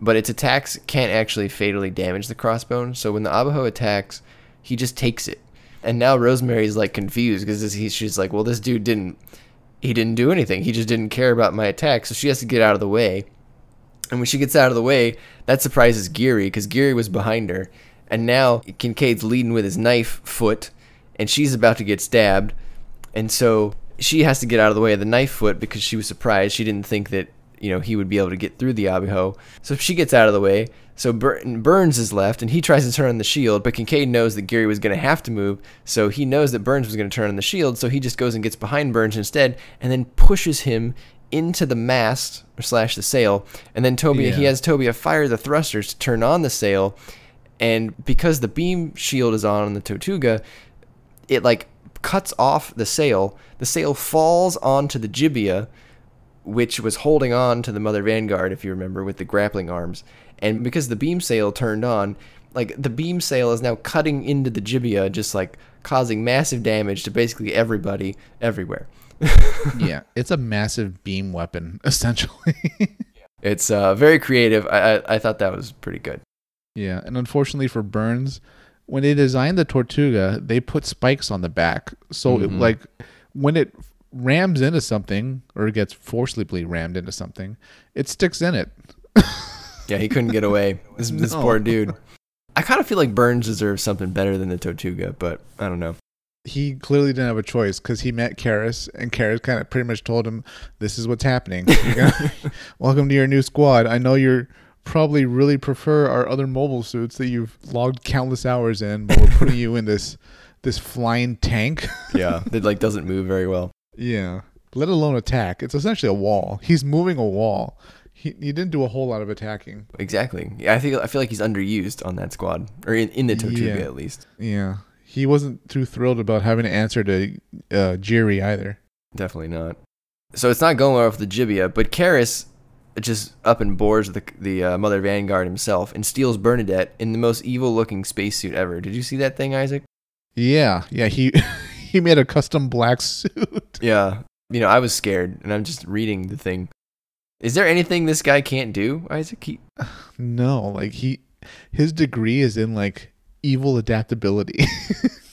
S1: but its attacks can't actually fatally damage the Crossbone. So when the Abajo attacks, he just takes it. And now Rosemary's like confused because she's like, well, this dude didn't do anything. He just didn't care about my attack. So she has to get out of the way. And when she gets out of the way, that surprises Geary because Geary was behind her. And now Kincade's leading with his knife foot, and she's about to get stabbed. And so she has to get out of the way of the knife foot because she was surprised. She didn't think that he would be able to get through the Abajo. So she gets out of the way. So Burns is left, and he tries to turn on the shield, but Kincade knows that Geary was going to have to move, so he knows that Burns was going to turn on the shield, so he just goes and gets behind Burns instead, and then pushes him into the mast, or / the sail, and then he has Tobia fire the thrusters to turn on the sail, and because the beam shield is on the Tortuga, it cuts off the sail. The sail falls onto the Gibia, which was holding on to the Mother Vanguard, if you remember, with the grappling arms. And because the beam sail turned on, the beam sail is now cutting into the Gibia, just causing massive damage to basically everybody, everywhere.
S2: Yeah, it's a massive beam weapon, essentially.
S1: It's very creative. I thought that was pretty good.
S2: Yeah, and unfortunately for Burns, when they designed the Tortuga, they put spikes on the back. So when it rams into something, or it gets forcibly rammed into something, it sticks in it.
S1: Yeah, he couldn't get away. This poor dude. I kind of feel like Burns deserves something better than the Tortuga, but I don't know.
S2: He clearly didn't have a choice because he met Karis, and Karis kind of pretty much told him, "This is what's happening. Welcome to your new squad. I know you're probably really prefer our other mobile suits that you've logged countless hours in, but we're putting you in this flying tank."
S1: Yeah, it doesn't move very well.
S2: Yeah, let alone attack. It's essentially a wall. He's moving a wall. He didn't do a whole lot of attacking.
S1: Exactly. Yeah, I feel like he's underused on that squad, or in the Tortuga at least.
S2: Yeah, he wasn't too thrilled about having to answer to Geary either.
S1: Definitely not. So it's not going well with the Gibia, but Karis just up and boards the Mother Vanguard himself and steals Bernadette in the most evil-looking spacesuit ever. Did you see that thing, Isaac?
S2: Yeah. He made a custom black suit.
S1: Yeah. I was scared, and I'm just reading the thing. Is there anything this guy can't do, Isaac?
S2: No, his degree is in evil adaptability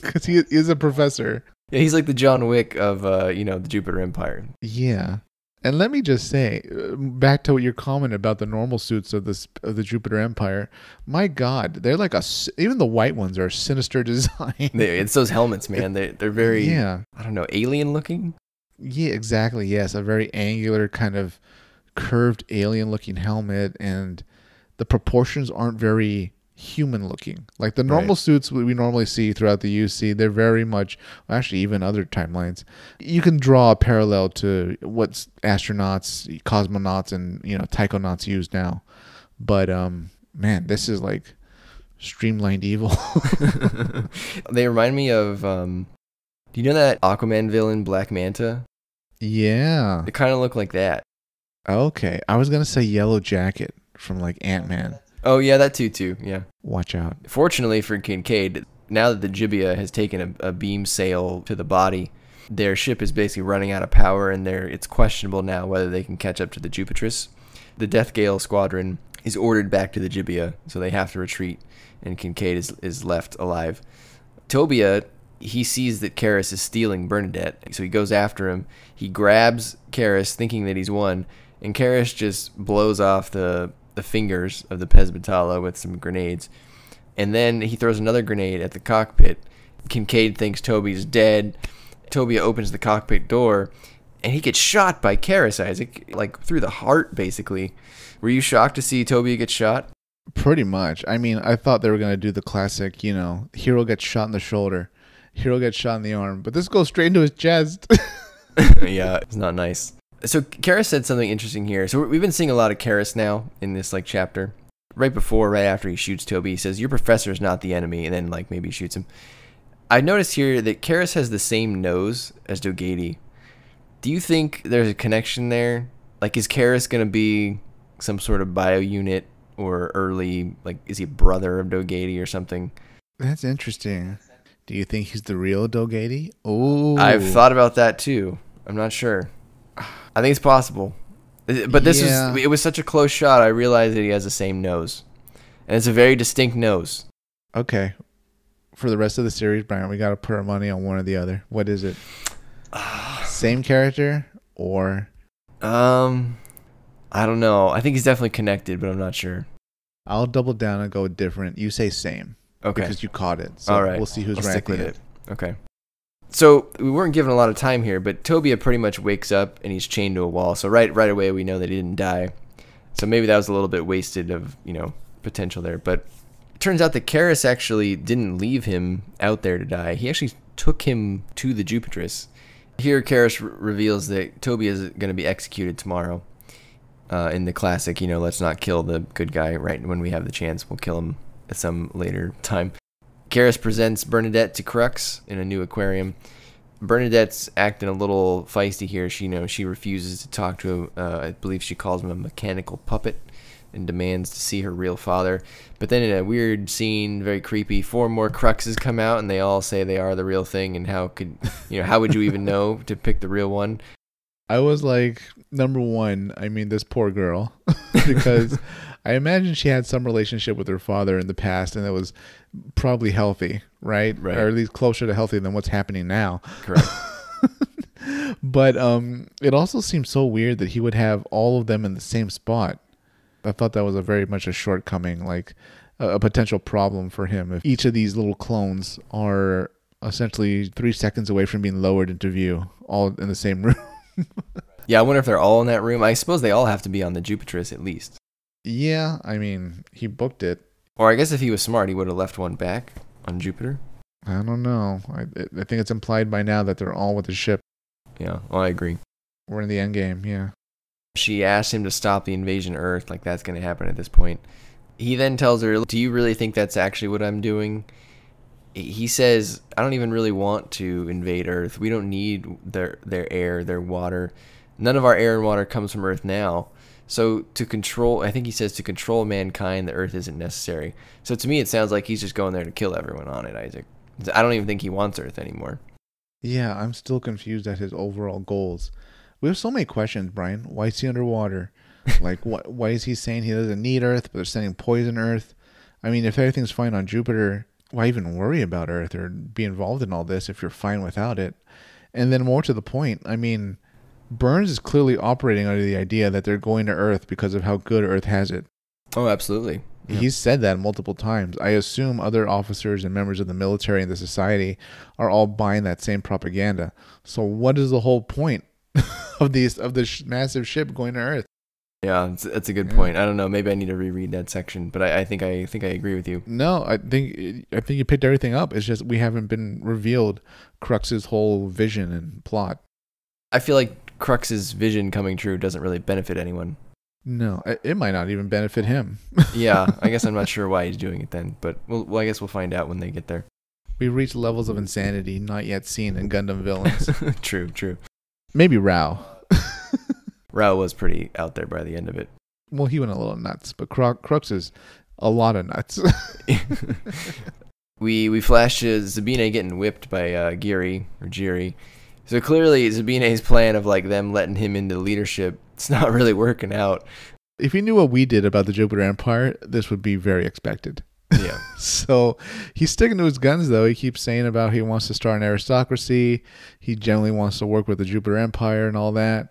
S2: because he is a professor.
S1: Yeah, he's like the John Wick of the Jupiter Empire.
S2: Yeah. And let me just say, back to your comment about the normal suits of the Jupiter Empire. My God, they're even the white ones are sinister design.
S1: It's those helmets, man. They're very, I don't know, alien looking.
S2: Yeah, exactly. Yes, a very angular kind of curved alien looking helmet, and the proportions aren't very human looking. Like the normal suits we normally see throughout the UC, they're very much, actually even other timelines, you can draw a parallel to what astronauts, cosmonauts, and taikonauts use now. But man, this is streamlined evil.
S1: They remind me of do you know that Aquaman villain Black Manta?
S2: Yeah,
S1: they kind of look like that.
S2: Okay, I was gonna say Yellow Jacket from Ant-Man.
S1: Oh yeah, that too. Yeah.
S2: Watch out.
S1: Fortunately for Kincade, now that the Jibia has taken a beam sail to the body, their ship is basically running out of power, and it's questionable now whether they can catch up to the Jupitrus. The Death Gale squadron is ordered back to the Jibia, so they have to retreat, and Kincade is left alive. Tobia, he sees that Karis is stealing Bernadette, so he goes after him. He grabs Karis, thinking that he's won, and Karis just blows off the fingers of the Pesbatala with some grenades. And then he throws another grenade at the cockpit. Kincade thinks Toby's dead. Tobia opens the cockpit door, and he gets shot by Karis, Isaac, like through the heart, basically. Were you shocked to see Tobia get shot?
S2: Pretty much. I mean, I thought they were going to do the classic, you know, hero gets shot in the shoulder, hero gets shot in the arm, but this goes straight into his chest.
S1: Yeah, it's not nice. So Karis said something interesting here. So we've been seeing a lot of Karis now in this like chapter. Right after he shoots Toby, he says, "Your professor is not the enemy," and then like maybe he shoots him. I noticed here that Karis has the same nose as Dogatie. Do you think there's a connection there? Like, is Karis going to be some sort of bio unit or early, like, is he a brother of Dogatie or something?
S2: That's interesting. Do you think he's the real Dogatie? Oh,
S1: I've thought about that too. I'm not sure. I think it's possible. But it was such a close shot, I realized that he has the same nose. And it's a very distinct nose.
S2: Okay. For the rest of the series, Brian, we got to put our money on one or the other. What is it? Same character or?
S1: I don't know. I think he's definitely connected, but I'm not sure.
S2: I'll double down and go different. You say same.
S1: Okay.
S2: Because you caught it. So
S1: all right.
S2: We'll see who's right with it.
S1: Okay. So we weren't given a lot of time here, but Tobia pretty much wakes up and he's chained to a wall. So right away we know that he didn't die. So maybe that was a little bit wasted of, potential there. But it turns out that Karis actually didn't leave him out there to die. He actually took him to the Jupitrus. Here Karis reveals that Tobia is going to be executed tomorrow. In the classic, let's not kill the good guy right when we have the chance. We'll kill him at some later time. Karis presents Bernadette to Crux in a new aquarium. Bernadette's acting a little feisty here. She refuses to talk to him. I believe she calls him a mechanical puppet and demands to see her real father. But then in a weird scene, very creepy, 4 more Cruxes come out and they all say they are the real thing. And how would you even know to pick the real one?
S2: I was like, number one, this poor girl, because I imagine she had some relationship with her father in the past, and it was probably healthy, right? Or at least closer to healthy than what's happening now.
S1: Correct.
S2: But it also seems so weird that he would have all of them in the same spot. I thought that was very much a shortcoming, like a potential problem for him. If each of these little clones are essentially 3 seconds away from being lowered into view, all in the same room.
S1: Yeah, I wonder if they're all in that room. I suppose they all have to be on the Jupitrus at least.
S2: Yeah, he booked it.
S1: Or I guess if he was smart, he would have left one back on Jupiter.
S2: I don't know. I think it's implied by now that they're all with the ship.
S1: Yeah, well, I agree.
S2: We're in the end game, yeah.
S1: She asks him to stop the invasion of Earth, like that's going to happen at this point. He then tells her, "Do you really think that's actually what I'm doing?" He says, "I don't even really want to invade Earth. We don't need their air, their water. None of our air and water comes from Earth now. So to control," I think he says, "to control mankind, the Earth isn't necessary." So to me, it sounds like he's just going there to kill everyone on it, Isaac. I don't even think he wants Earth anymore.
S2: Yeah, I'm still confused at his overall goals. We have so many questions, Brian. Why is he underwater? Like, why is he saying he doesn't need Earth, but they're sending poison Earth? If everything's fine on Jupiter, why even worry about Earth or be involved in all this if you're fine without it? And then more to the point, Burns is clearly operating under the idea that they're going to Earth because of how good Earth has it.
S1: Oh, absolutely. Yeah.
S2: He's said that multiple times. I assume other officers and members of the military and the society are all buying that same propaganda. So what is the whole point of this massive ship going to Earth?
S1: Yeah, that's a good point. I don't know. Maybe I need to reread that section, but I think I agree with you.
S2: No, I think you picked everything up. It's just we haven't been revealed Crux's whole vision and plot. I
S1: feel like Crux's vision coming true doesn't really benefit anyone.
S2: No, it might not even benefit him.
S1: Yeah, I guess I'm not sure why he's doing it then, but I guess we'll find out when they get there.
S2: We reach levels of insanity not yet seen in Gundam villains.
S1: True.
S2: Maybe Rao.
S1: Rao was pretty out there by the end of it.
S2: Well, he went a little nuts, but Crux is a lot of nuts.
S1: We flash to Zabine getting whipped by Giri or Jiri. So clearly Zabine's plan of like them letting him into leadership, it's not really working out.
S2: If you knew what we did about the Jupiter Empire, this would be very expected.
S1: Yeah.
S2: So he's sticking to his guns, though. He keeps saying about he wants to start an aristocracy. He generally wants to work with the Jupiter Empire and all that.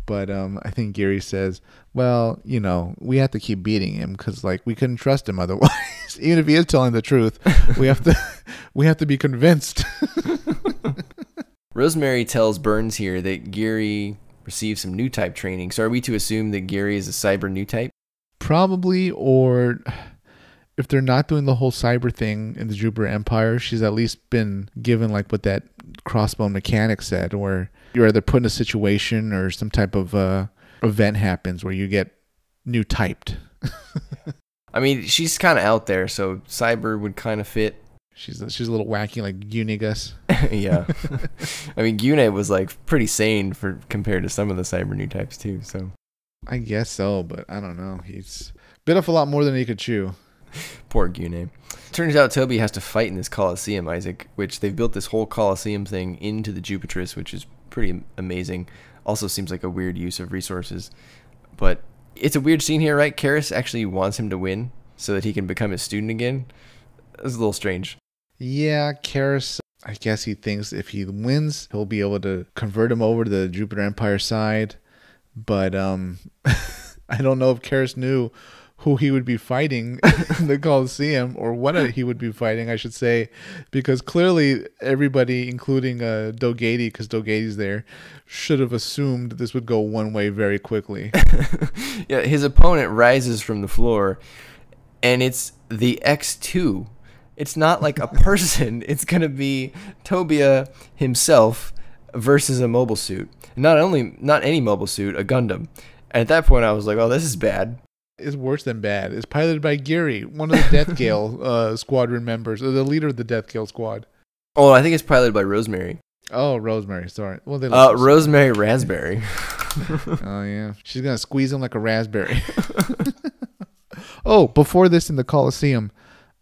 S2: But I think Gary says, well, you know, we have to keep beating him because, like, we couldn't trust him otherwise. Even if he is telling the truth, we have to be convinced.
S1: Rosemary tells Burns here that Gary received some new type training. So are we to assume that Gary is a cyber new type?
S2: Probably, or if they're not doing the whole cyber thing in the Jupiter Empire, she's at least been given like what that Crossbone mechanic said, where you're either put in a situation or some type of event happens where you get new typed.
S1: I mean, she's kind of out there, so cyber would kind of fit.
S2: She's a little wacky like Unigus.
S1: Yeah. I mean, Gune was like pretty sane compared to some of the cyber new types too, so.
S2: I guess so, but I don't know. He's bit off a lot more than he could chew.
S1: Poor Gune. Turns out Toby has to fight in this Coliseum, Isaac, which they've built this whole Coliseum thing into the Jupitress, which is pretty amazing. Also seems like a weird use of resources. But it's a weird scene here, right? Karis actually wants him to win so that he can become his student again. It's a little strange.
S2: Yeah, Karis, I guess he thinks if he wins, he'll be able to convert him over to the Jupiter Empire side. But I don't know if Karis knew who he would be fighting in the Coliseum, or what he would be fighting, I should say, because clearly everybody, including Dogatie, because Dogatie's there, should have assumed this would go one way very quickly.
S1: Yeah, his opponent rises from the floor, and it's the X2. It's not like a person. It's going to be Tobia himself versus a mobile suit. Not any mobile suit, a Gundam. And at that point, I was like, oh, this is bad.
S2: It's worse than bad. It's piloted by Gary, one of the Death Gale squadron members, or the leader of the Death Gale squad.
S1: Oh, I think it's piloted by Rosemary.
S2: Oh, Rosemary, sorry. Well,
S1: Rosemary Raspberry.
S2: Oh, yeah. She's going to squeeze him like a raspberry. Oh, before this in the Coliseum,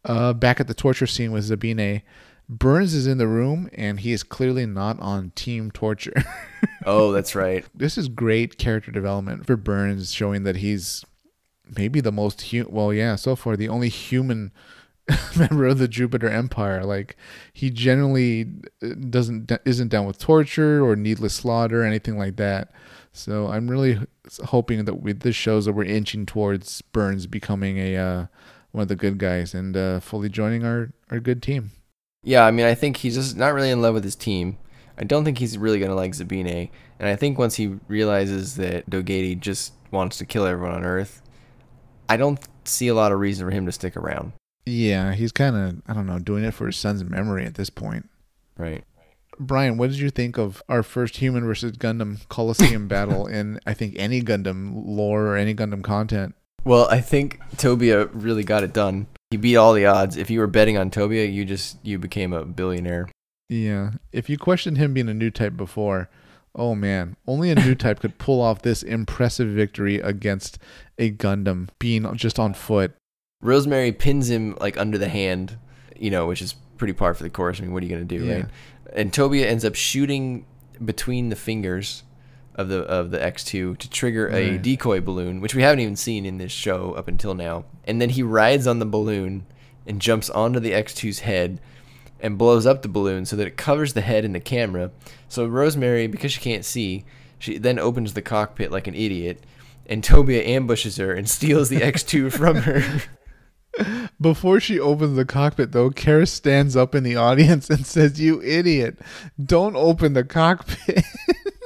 S2: back at the torture scene with Zabine, Burns is in the room, and he is clearly not on Team Torture.
S1: Oh, that's right.
S2: This is great character development for Burns, showing that he's maybe the most so far the only human member of the Jupiter Empire. Like, he generally isn't down with torture or needless slaughter or anything like that. So I'm really hoping that this shows that we're inching towards Burns becoming one of the good guys and fully joining our good team.
S1: Yeah, I mean, I think he's just not really in love with his team. I don't think he's really going to like Zabine. And I think once he realizes that Dogatie just wants to kill everyone on Earth, I don't see a lot of reason for him to stick around.
S2: Yeah, he's kind of, I don't know, doing it for his son's memory at this point.
S1: Right.
S2: Brian, what did you think of our first human versus Gundam Coliseum battle in, I think, any Gundam lore or any Gundam content?
S1: Well, I think Tobia really got it done. He beat all the odds. If you were betting on Tobia, you became a billionaire.
S2: Yeah. If you questioned him being a new type before, oh man, only a new type could pull off this impressive victory against a Gundam being just on foot.
S1: Rosemary pins him like under the hand, which is pretty par for the course. I mean, what are you going to do, right? And Tobia ends up shooting between the fingers of the X2 to trigger a decoy balloon, which we haven't even seen in this show up until now. And then he rides on the balloon and jumps onto the X2's head and blows up the balloon so that it covers the head in the camera. So Rosemary, because she can't see, she then opens the cockpit like an idiot, and Tobia ambushes her and steals the X2 from her.
S2: Before she opens the cockpit, though, Karis stands up in the audience and says, "You idiot, don't open the cockpit."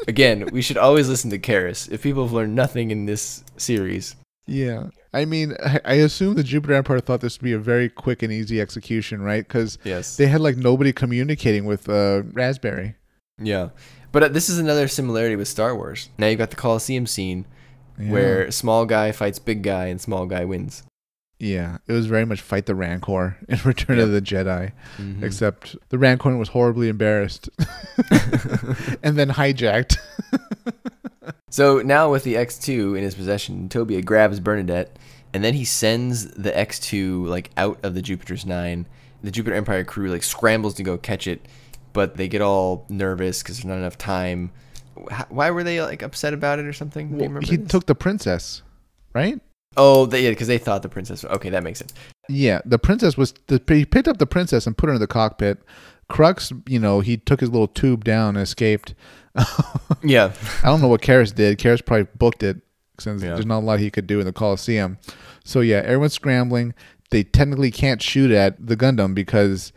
S1: Again, we should always listen to Karis. If people have learned nothing in this series.
S2: Yeah. I mean, I assume the Jupiter Empire thought this would be a very quick and easy execution, right? Because they had like nobody communicating with Raspberry.
S1: Yeah. But this is another similarity with Star Wars. Now you've got the Coliseum scene where small guy fights big guy and small guy wins.
S2: Yeah, it was very much fight the Rancor in Return of the Jedi, except the Rancor was horribly embarrassed and then hijacked.
S1: So now with the X2 in his possession, Tobia grabs Bernadette, and then he sends the X2 like out of the Jupiter's 9, The Jupiter Empire crew like scrambles to go catch it, but they get all nervous because there's not enough time. Why were they like upset about it or something? Do you remember
S2: He
S1: this?
S2: took the princess, right?
S1: Oh, yeah, because they thought the princess. Okay, that makes sense.
S2: Yeah, the princess he picked up the princess and put her in the cockpit. Crux, he took his little tube down and escaped.
S1: Yeah.
S2: I don't know what Karras did. Karras probably booked it since there's not a lot he could do in the Coliseum. So yeah, everyone's scrambling. They technically can't shoot at the Gundam because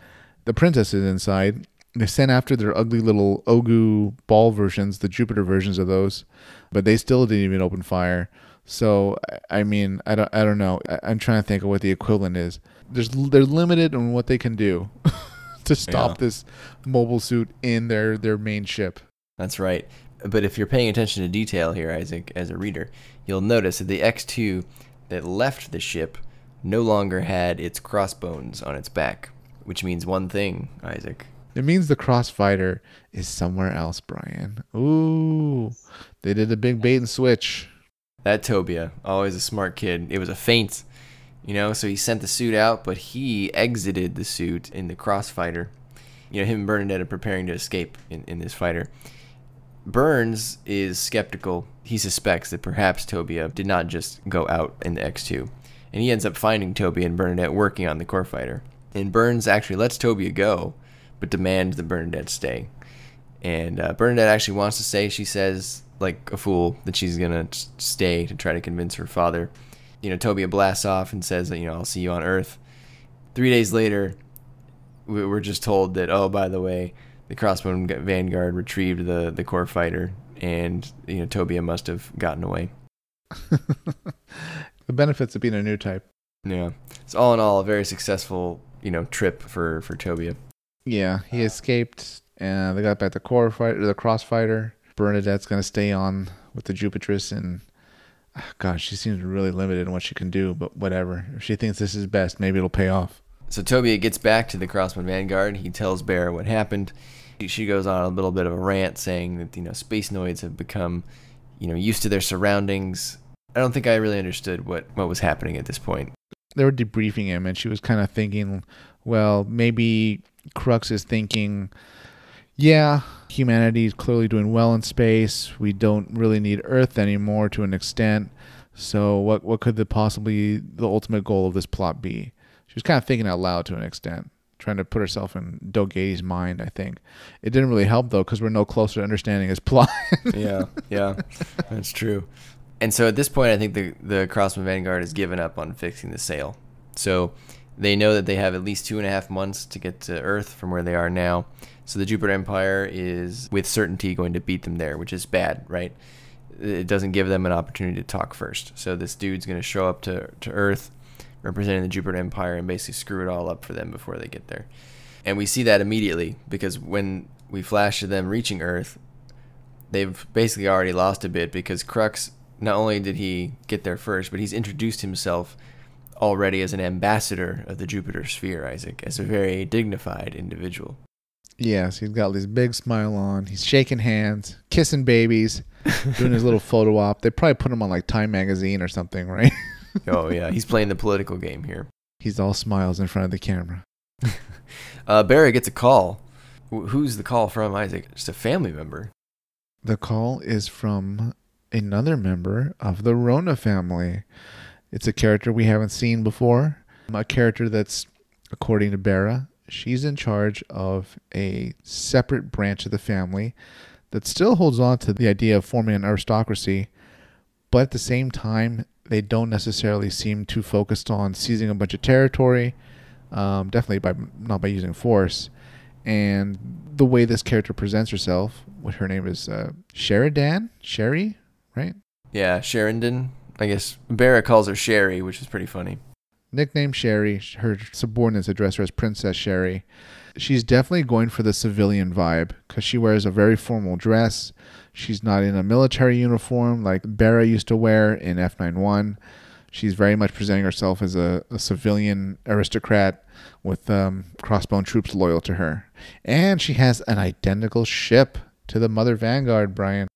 S2: the princess is inside. They sent after their ugly little Ogu ball versions, the Jupiter versions of those, but they still didn't even open fire. So I mean, I don't know. I'm trying to think of what the equivalent is. They're limited on what they can do to stop this mobile suit in their main ship.
S1: That's right. But if you're paying attention to detail here, Isaac, as a reader, you'll notice that the X-2 that left the ship no longer had its crossbones on its back, which means one thing, Isaac.
S2: It means the Crossfighter is somewhere else, Brian. Ooh, they did a big bait and switch.
S1: That Tobia, always a smart kid. It was a feint, so he sent the suit out, but he exited the suit in the Crossfighter. Him and Bernadette are preparing to escape in this fighter. Burns is skeptical. He suspects that perhaps Tobia did not just go out in the X-2. And he ends up finding Tobia and Bernadette working on the core fighter. And Burns actually lets Tobia go, but demands that Bernadette stay. And Bernadette actually wants to stay. She says, like a fool, that she's going to stay to try to convince her father. Tobia blasts off and says that, I'll see you on Earth. 3 days later, we're just told that, oh, by the way, the Crossbone Vanguard retrieved the core fighter, and Tobia must have gotten away.
S2: The benefits of being a new type.
S1: Yeah, it's all in all a very successful trip for Tobia.
S2: Yeah, he escaped, and they got back the Crossfighter. Bernadette's gonna stay on with the Jupitress, and gosh, she seems really limited in what she can do. But whatever, if she thinks this is best, maybe it'll pay off.
S1: So Tobia gets back to the Crossbone Vanguard. He tells Berah what happened. She goes on a little bit of a rant saying that, Space Noids have become, used to their surroundings. I don't think I really understood what was happening at this point.
S2: They were debriefing him, and she was kind of thinking, well, maybe Crux is thinking, yeah, humanity is clearly doing well in space. We don't really need Earth anymore to an extent. So what could possibly the ultimate goal of this plot be? She was kind of thinking out loud to an extent, trying to put herself in Dogatie's mind, I think. It didn't really help, though, because we're no closer to understanding his plot.
S1: Yeah, that's true. And so at this point, I think the Crossbone Vanguard has given up on fixing the sail. So they know that they have at least 2.5 months to get to Earth from where they are now. So the Jupiter Empire is with certainty going to beat them there, which is bad, right? It doesn't give them an opportunity to talk first. So this dude's going to show up to Earth, representing the Jupiter Empire, and basically screw it all up for them before they get there. And we see that immediately, because when we flash to them reaching Earth, they've basically already lost a bit, because Crux, not only did he get there first, but he's introduced himself already as an ambassador of the Jupiter sphere, Isaac, as a very dignified individual.
S2: Yes, he's got this big smile on. He's shaking hands, kissing babies, doing his little photo op. They probably put him on like Time magazine or something, right?
S1: Oh, yeah. He's playing the political game here.
S2: He's all smiles in front of the camera.
S1: Berah gets a call. Who's the call from, Isaac? Just a family member.
S2: The call is from another member of the Rona family. It's a character we haven't seen before. A character that's, according to Berah, she's in charge of a separate branch of the family that still holds on to the idea of forming an aristocracy, but at the same time, they don't necessarily seem too focused on seizing a bunch of territory, definitely not by using force. And the way this character presents herself, what her name is, Sherry, right?
S1: Yeah, Sheridan. I guess Berah calls her Sherry, which is pretty funny.
S2: Nickname Sherry. Her subordinates address her as Princess Sherry. She's definitely going for the civilian vibe because she wears a very formal dress. She's not in a military uniform like Berah used to wear in F91. She's very much presenting herself as a civilian aristocrat with crossbone troops loyal to her. And she has an identical ship to the Mother Vanguard, Brian.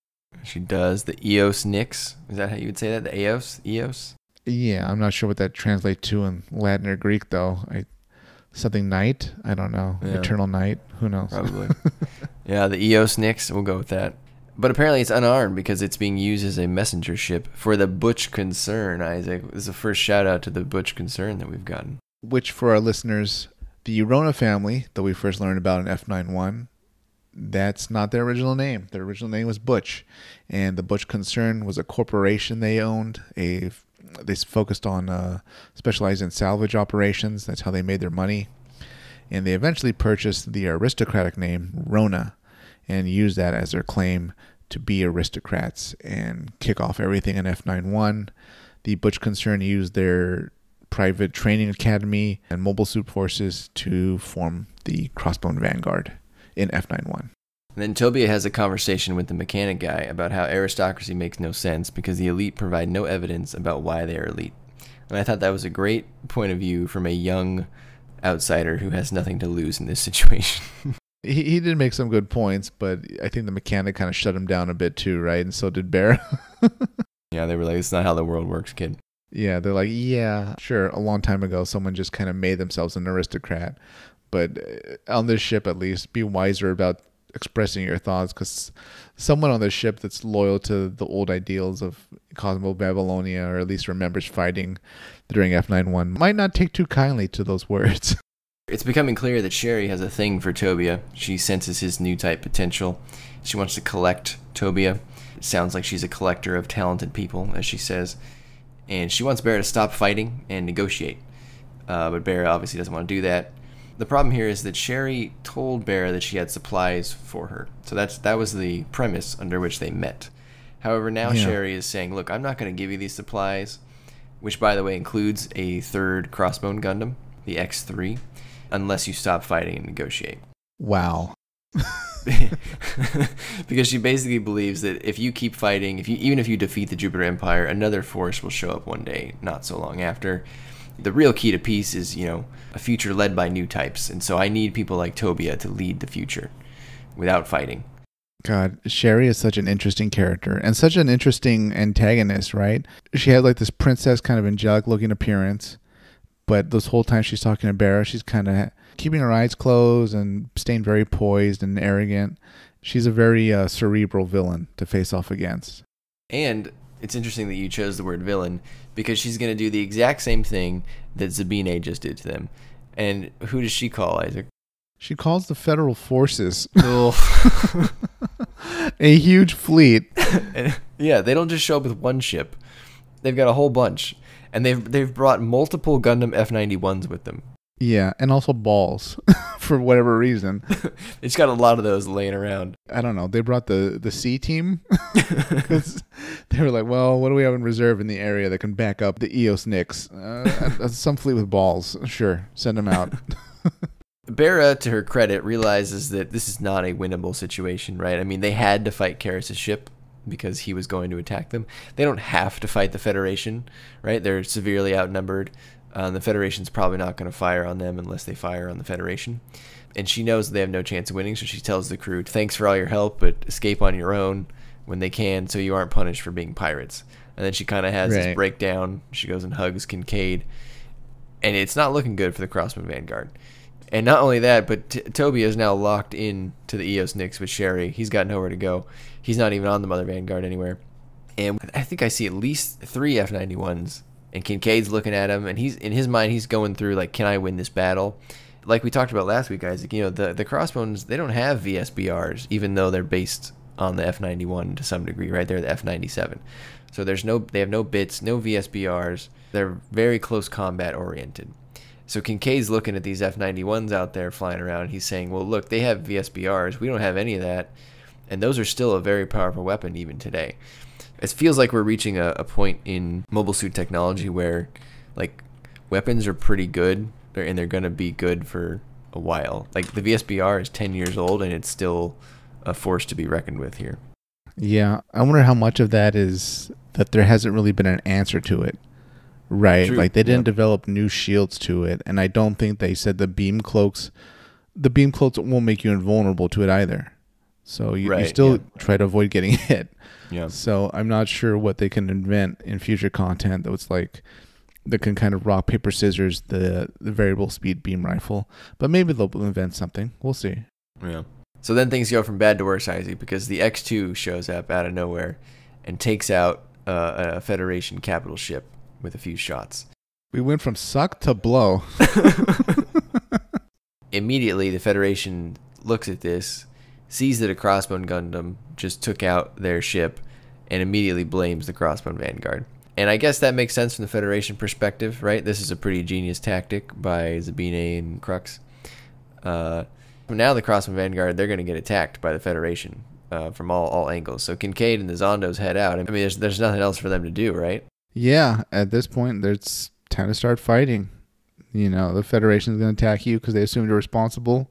S1: She does. The Eos Nix. Is that how you would say that? The Eos?
S2: Yeah, I'm not sure what that translates to in Latin or Greek, though. I something night. I don't know.
S1: Yeah.
S2: Eternal night. Who knows?
S1: Probably. Yeah, the EOS Nix. We'll go with that. But apparently it's unarmed because it's being used as a messenger ship for the Butch Concern, Isaac. This is the first shout out to the Butch Concern that we've gotten.
S2: Which, for our listeners, the Urona family that we first learned about in F91, that's not their original name. Their original name was Butch. And the Butch Concern was a corporation they owned. They focused on specialized in salvage operations. That's how they made their money. And they eventually purchased the aristocratic name Rona and used that as their claim to be aristocrats and kick off everything in F91. The Butch Concern used their private training academy and mobile suit forces to form the Crossbone Vanguard in F91.
S1: And then Tobia has a conversation with the mechanic guy about how aristocracy makes no sense because the elite provide no evidence about why they are elite. And I thought that was a great point of view from a young outsider who has nothing to lose in this situation.
S2: He did make some good points, but I think the mechanic kind of shut him down a bit too, right? And so did Berah.
S1: Yeah, they were like, it's not how the world works, kid.
S2: Yeah, they're like, yeah, sure, a long time ago, someone just kind of made themselves an aristocrat. But on this ship, at least, be wiser about expressing your thoughts, because someone on this ship that's loyal to the old ideals of Cosmo Babylonia, or at least remembers fighting during F91, might not take too kindly to those words.
S1: It's becoming clear that Sherry has a thing for Tobia. She senses his new type potential. She wants to collect Tobia. It sounds like she's a collector of talented people, as she says. And she wants Berah to stop fighting and negotiate. But Berah obviously doesn't want to do that. The problem here is that Sherry told Berah that she had supplies for her. So that was the premise under which they met. However, now Sherry is saying, look, I'm not going to give you these supplies, which, by the way, includes a third Crossbone Gundam, the X3, unless you stop fighting and negotiate.
S2: Wow.
S1: Because she basically believes that if you keep fighting, even if you defeat the Jupiter Empire, another force will show up one day, not so long after. The real key to peace is, a future led by new types. And so I need people like Tobia to lead the future without fighting.
S2: God, Sherry is such an interesting character and such an interesting antagonist, right? She had like this princess kind of angelic looking appearance, but this whole time she's talking to Berah, she's kind of keeping her eyes closed and staying very poised and arrogant. She's a very cerebral villain to face off against.
S1: And it's interesting that you chose the word villain, because she's going to do the exact same thing that Zabine just did to them. And who does she call, Isaac?
S2: She calls the federal forces a huge fleet.
S1: And, yeah, they don't just show up with one ship. They've got a whole bunch. And they've brought multiple Gundam F91s with them.
S2: Yeah, and also balls for whatever reason.
S1: It's got a lot of those laying around.
S2: I don't know. They brought the C team. They were like, well, what do we have in reserve in the area that can back up the EOS Nix? Some fleet with balls. Sure, send them out.
S1: Berah, to her credit, realizes that this is not a winnable situation, right? I mean, they had to fight Karis' ship because he was going to attack them. They don't have to fight the Federation, right? They're severely outnumbered. The Federation's probably not going to fire on them unless they fire on the Federation. And she knows they have no chance of winning, so she tells the crew, thanks for all your help, but escape on your own when they can so you aren't punished for being pirates. And then she kind of has this breakdown. She goes and hugs Kincade. And it's not looking good for the Crossbone Vanguard. And not only that, but Tobia is now locked in to the EOS Nix with Sherry. He's got nowhere to go. He's not even on the Mother Vanguard anywhere. And I think I see at least 3 F91s. And Kincade's looking at him, and in his mind, he's going through, like, can I win this battle? Like we talked about last week, Isaac, the Crossbones, they don't have VSBRs, even though they're based on the F91 to some degree, right? They're the F97. So they have no bits, no VSBRs. They're very close combat oriented. So Kincade's looking at these F91s out there flying around. He's saying, well, look, they have VSBRs. We don't have any of that. And those are still a very powerful weapon even today. It feels like we're reaching a point in mobile suit technology where, like, weapons are pretty good, and they're going to be good for a while. Like, the VSBR is 10 years old, and it's still a force to be reckoned with here.
S2: Yeah, I wonder how much of that is that there hasn't really been an answer to it. Right,
S1: True.
S2: Like they didn't develop new shields to it, and I don't think they said the beam cloaks won't make you invulnerable to it either. So you still try to avoid getting hit.
S1: Yeah.
S2: So I'm not sure what they can invent in future content that was like that can kind of rock, paper, scissors the variable speed beam rifle. But maybe they'll invent something. We'll see.
S1: Yeah. So then things go from bad to worse, Isaac, because the X2 shows up out of nowhere and takes out a Federation capital ship with a few shots.
S2: We went from suck to blow.
S1: Immediately, the Federation looks at this, sees that a Crossbone Gundam just took out their ship, and immediately blames the Crossbone Vanguard. And I guess that makes sense from the Federation perspective, right? This is a pretty genius tactic by Zabine and Crux. Now the Crossbone Vanguard, they're going to get attacked by the Federation from all angles. So Kincade and the Zondos head out. I mean, there's nothing else for them to do, right?
S2: Yeah, at this point, it's time to start fighting. You know, the Federation's going to attack you because they assume you're responsible.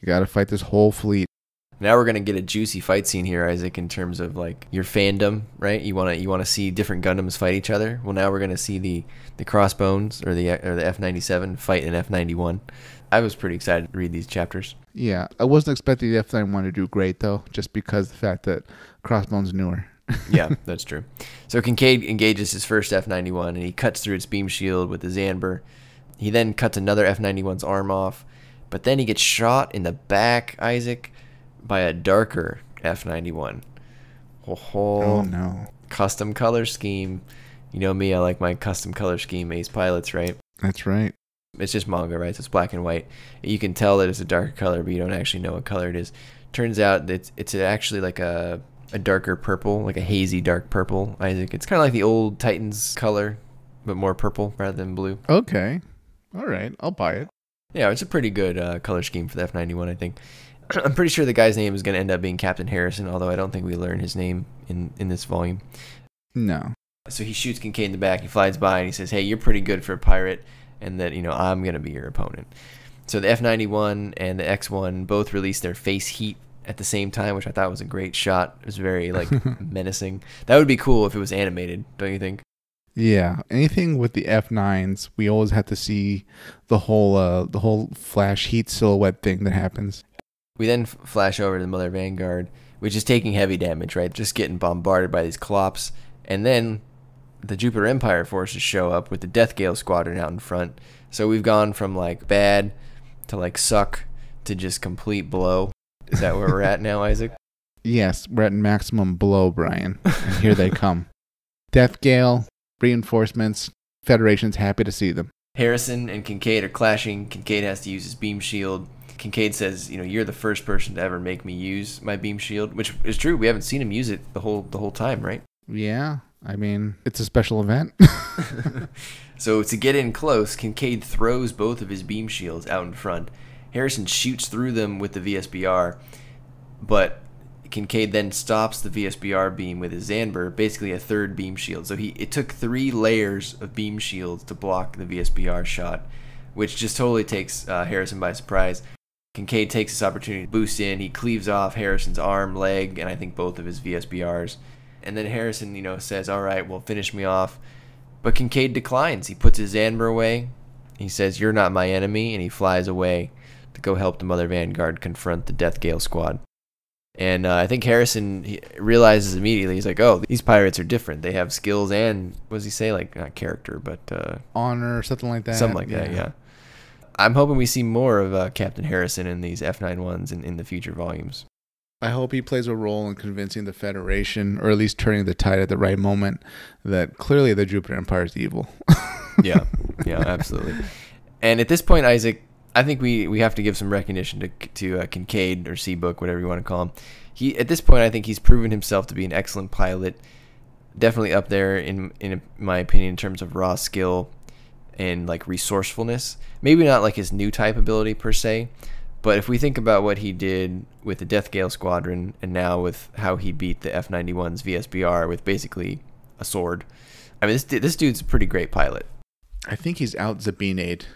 S2: You got to fight this whole fleet.
S1: Now we're going to get a juicy fight scene here, Isaac, in terms of like your fandom, right? You want to see different Gundams fight each other. Well, now we're going to see the Crossbones or the F-97 fight an F-91. I was pretty excited to read these chapters.
S2: Yeah, I wasn't expecting the F-91 to do great though, just because of the fact that Crossbone's newer.
S1: Yeah, that's true. So Kincade engages his first F-91 and he cuts through its beam shield with the Zanber. He then cuts another F-91's arm off, but then he gets shot in the back, Isaac, by a darker F-91.
S2: Oh no.
S1: Custom color scheme. You know me, I like my custom color scheme ace pilots, right?
S2: That's right.
S1: It's just manga, right? So it's black and white. You can tell that it's a darker color, but you don't actually know what color it is. Turns out that it's actually like a darker purple, like a hazy dark purple, Isaac. It's kind of like the old Titans color, but more purple rather than blue.
S2: Okay. All right. I'll buy it.
S1: Yeah, it's a pretty good color scheme for the F-91, I think. I'm pretty sure the guy's name is going to end up being Captain Harrison, although I don't think we learn his name in this volume.
S2: No.
S1: So he shoots Kincade in the back. He flies by and he says, hey, you're pretty good for a pirate, and that, you know, I'm going to be your opponent. So the F-91 and the X-1 both released their face heat at the same time, which I thought was a great shot. It was very, like, menacing. That would be cool if it was animated, don't you think?
S2: Yeah, anything with the F9s, we always have to see the whole flash heat silhouette thing that happens.
S1: We then flash over to the Mother Vanguard, which is taking heavy damage, right? Just getting bombarded by these clops. And then the Jupiter Empire forces show up with the Death Gale Squadron out in front. So we've gone from, like, bad to, like, suck to just complete blow. Is that where we're at now, Isaac?
S2: Yes, we're at maximum blow, Brian. And here they come. Death Gale, reinforcements, Federation's happy to see them.
S1: Harrison and Kincade are clashing. Kincade has to use his beam shield. Kincade says, you know, you're the first person to ever make me use my beam shield, which is true. We haven't seen him use it the whole time, right?
S2: Yeah, I mean, it's a special event.
S1: So to get in close, Kincade throws both of his beam shields out in front. Harrison shoots through them with the VSBR, but Kincade then stops the VSBR beam with his Zanber, basically a third beam shield. So it took 3 layers of beam shields to block the VSBR shot, which just totally takes Harrison by surprise. Kincade takes this opportunity to boost in. He cleaves off Harrison's arm, leg, and I think both of his VSBRs. And then Harrison, you know, says, all right, well, finish me off. But Kincade declines. He puts his Zanber away. He says, you're not my enemy, and he flies away to go help the Mother Vanguard confront the Death Gale squad. And I think Harrison realizes immediately, he's like, oh, these pirates are different. They have skills and, what does he say? Like, not character, but...
S2: honor, something like that.
S1: Something like that, yeah. I'm hoping we see more of Captain Harrison in these F91s in the future volumes.
S2: I hope he plays a role in convincing the Federation, or at least turning the tide at the right moment, that clearly the Jupiter Empire is evil.
S1: Yeah, absolutely. And at this point, Isaac, I think we have to give some recognition to Kincade or Seabook, whatever you want to call him. At this point, I think he's proven himself to be an excellent pilot, definitely up there in my opinion in terms of raw skill and like resourcefulness. Maybe not like his new type ability per se, but if we think about what he did with the Death Gale Squadron and now with how he beat the F91's VSBR with basically a sword, I mean this dude's a pretty great pilot.
S2: I think he's out Zabine.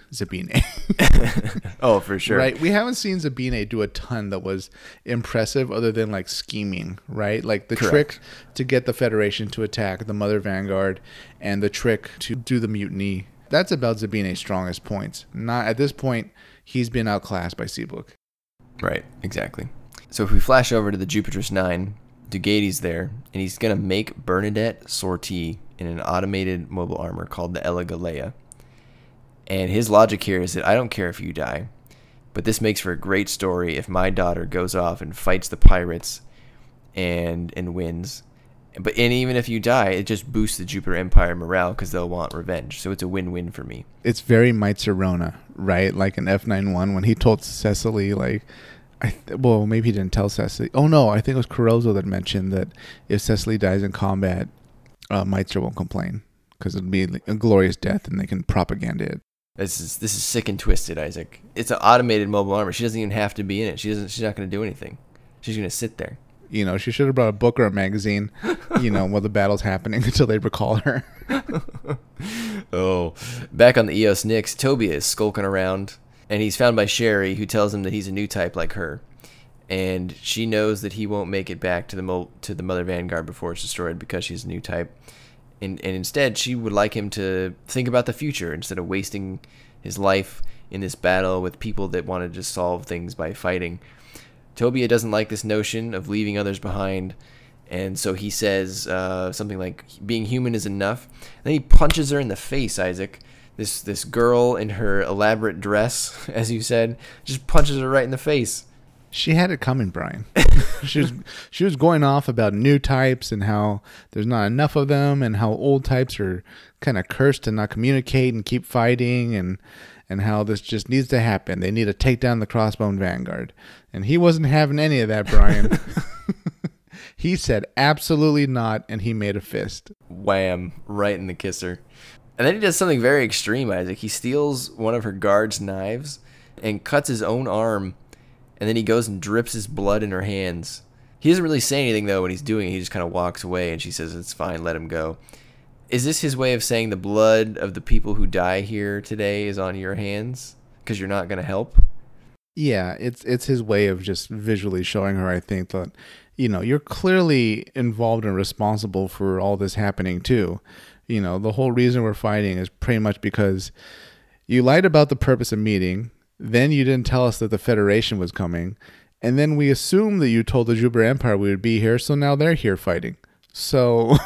S1: Oh, for sure.
S2: Right. We haven't seen Zabine do a ton that was impressive other than like scheming, right? Like the trick to get the Federation to attack the Mother Vanguard and the trick to do the mutiny. That's about Zabine's strongest points. Not at this point, he's been outclassed by Seabook.
S1: Right, exactly. So if we flash over to the Jupiter's 9, Dogatie's there, and he's going to make Bernadette sortie in an automated mobile armor called the Galea. And his logic here is that I don't care if you die, but this makes for a great story if my daughter goes off and fights the pirates and wins. And even if you die, it just boosts the Jupiter Empire morale because they'll want revenge. So it's a win-win for me.
S2: It's very Might-Serona, right? Like in F91 when he told Cecily, like, well, maybe he didn't tell Cecily. Oh, no, I think it was Carozzo that mentioned that if Cecily dies in combat, Meitzer won't complain because it'll be a glorious death and they can propaganda it.
S1: This is sick and twisted, Isaac. It's an automated mobile armor. She doesn't even have to be in it. She's not going to do anything. She's going to sit there.
S2: You know, she should have brought a book or a magazine, you know, while the battle's happening until they recall her.
S1: Oh, back on the EOS Nix, Tobia is skulking around, and he's found by Sherry, who tells him that he's a new type like her. And she knows that he won't make it back to the Mother Vanguard before it's destroyed because she's a new type. And instead, she would like him to think about the future instead of wasting his life in this battle with people that want to just solve things by fighting. Tobia doesn't like this notion of leaving others behind, and so he says something like, being human is enough. And then he punches her in the face, Isaac. This girl in her elaborate dress, as you said, just punches her right in the face.
S2: She had it coming, Brian. she was going off about new types and how there's not enough of them and how old types are kind of cursed to not communicate and keep fighting and how this just needs to happen. They need to take down the Crossbone Vanguard. And he wasn't having any of that, Brian. He said absolutely not, and he made a fist.
S1: Wham, right in the kisser. And then he does something very extreme, Isaac. He steals one of her guard's knives and cuts his own arm, and then he goes and drips his blood in her hands. He doesn't really say anything, though, when he's doing it. He just kind of walks away, and she says, it's fine, let him go. Is this his way of saying the blood of the people who die here today is on your hands because you're not going to help?
S2: Yeah, it's his way of just visually showing her, I think, that, you know, you're clearly involved and responsible for all this happening too. You know, the whole reason we're fighting is pretty much because you lied about the purpose of meeting, then you didn't tell us that the Federation was coming, and then we assumed that you told the Jupiter Empire we would be here, so now they're here fighting. So...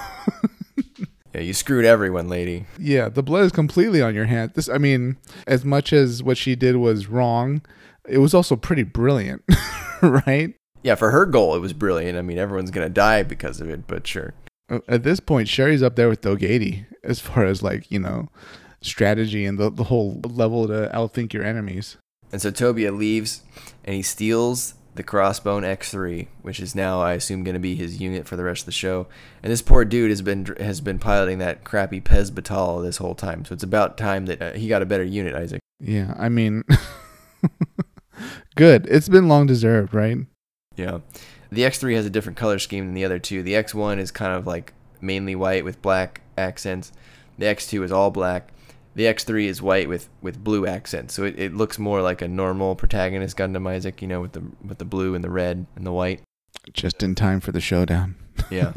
S1: Yeah, you screwed everyone, lady.
S2: Yeah, the blood is completely on your hands. This, I mean, as much as what she did was wrong, it was also pretty brilliant, right?
S1: Yeah, for her goal, it was brilliant. I mean, everyone's going to die because of it, but sure.
S2: At this point, Sherry's up there with Dogatie as far as, like, you know, strategy and the whole level to outthink your enemies.
S1: And so Tobia leaves, and he steals the Crossbone X3, which is now, I assume, going to be his unit for the rest of the show. And this poor dude has been piloting that crappy Pez Batal this whole time. So it's about time that he got a better unit, Isaac.
S2: Yeah, I mean, good. It's been long deserved, right?
S1: Yeah. The X3 has a different color scheme than the other two. The X1 is kind of like mainly white with black accents. The X2 is all black. The X3 is white with blue accents, so it looks more like a normal protagonist Gundam, Isaac, you know, with the blue and the red and the white.
S2: Just in time for the showdown.
S1: Yeah.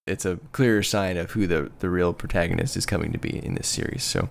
S1: It's a clearer sign of who the real protagonist is coming to be in this series. So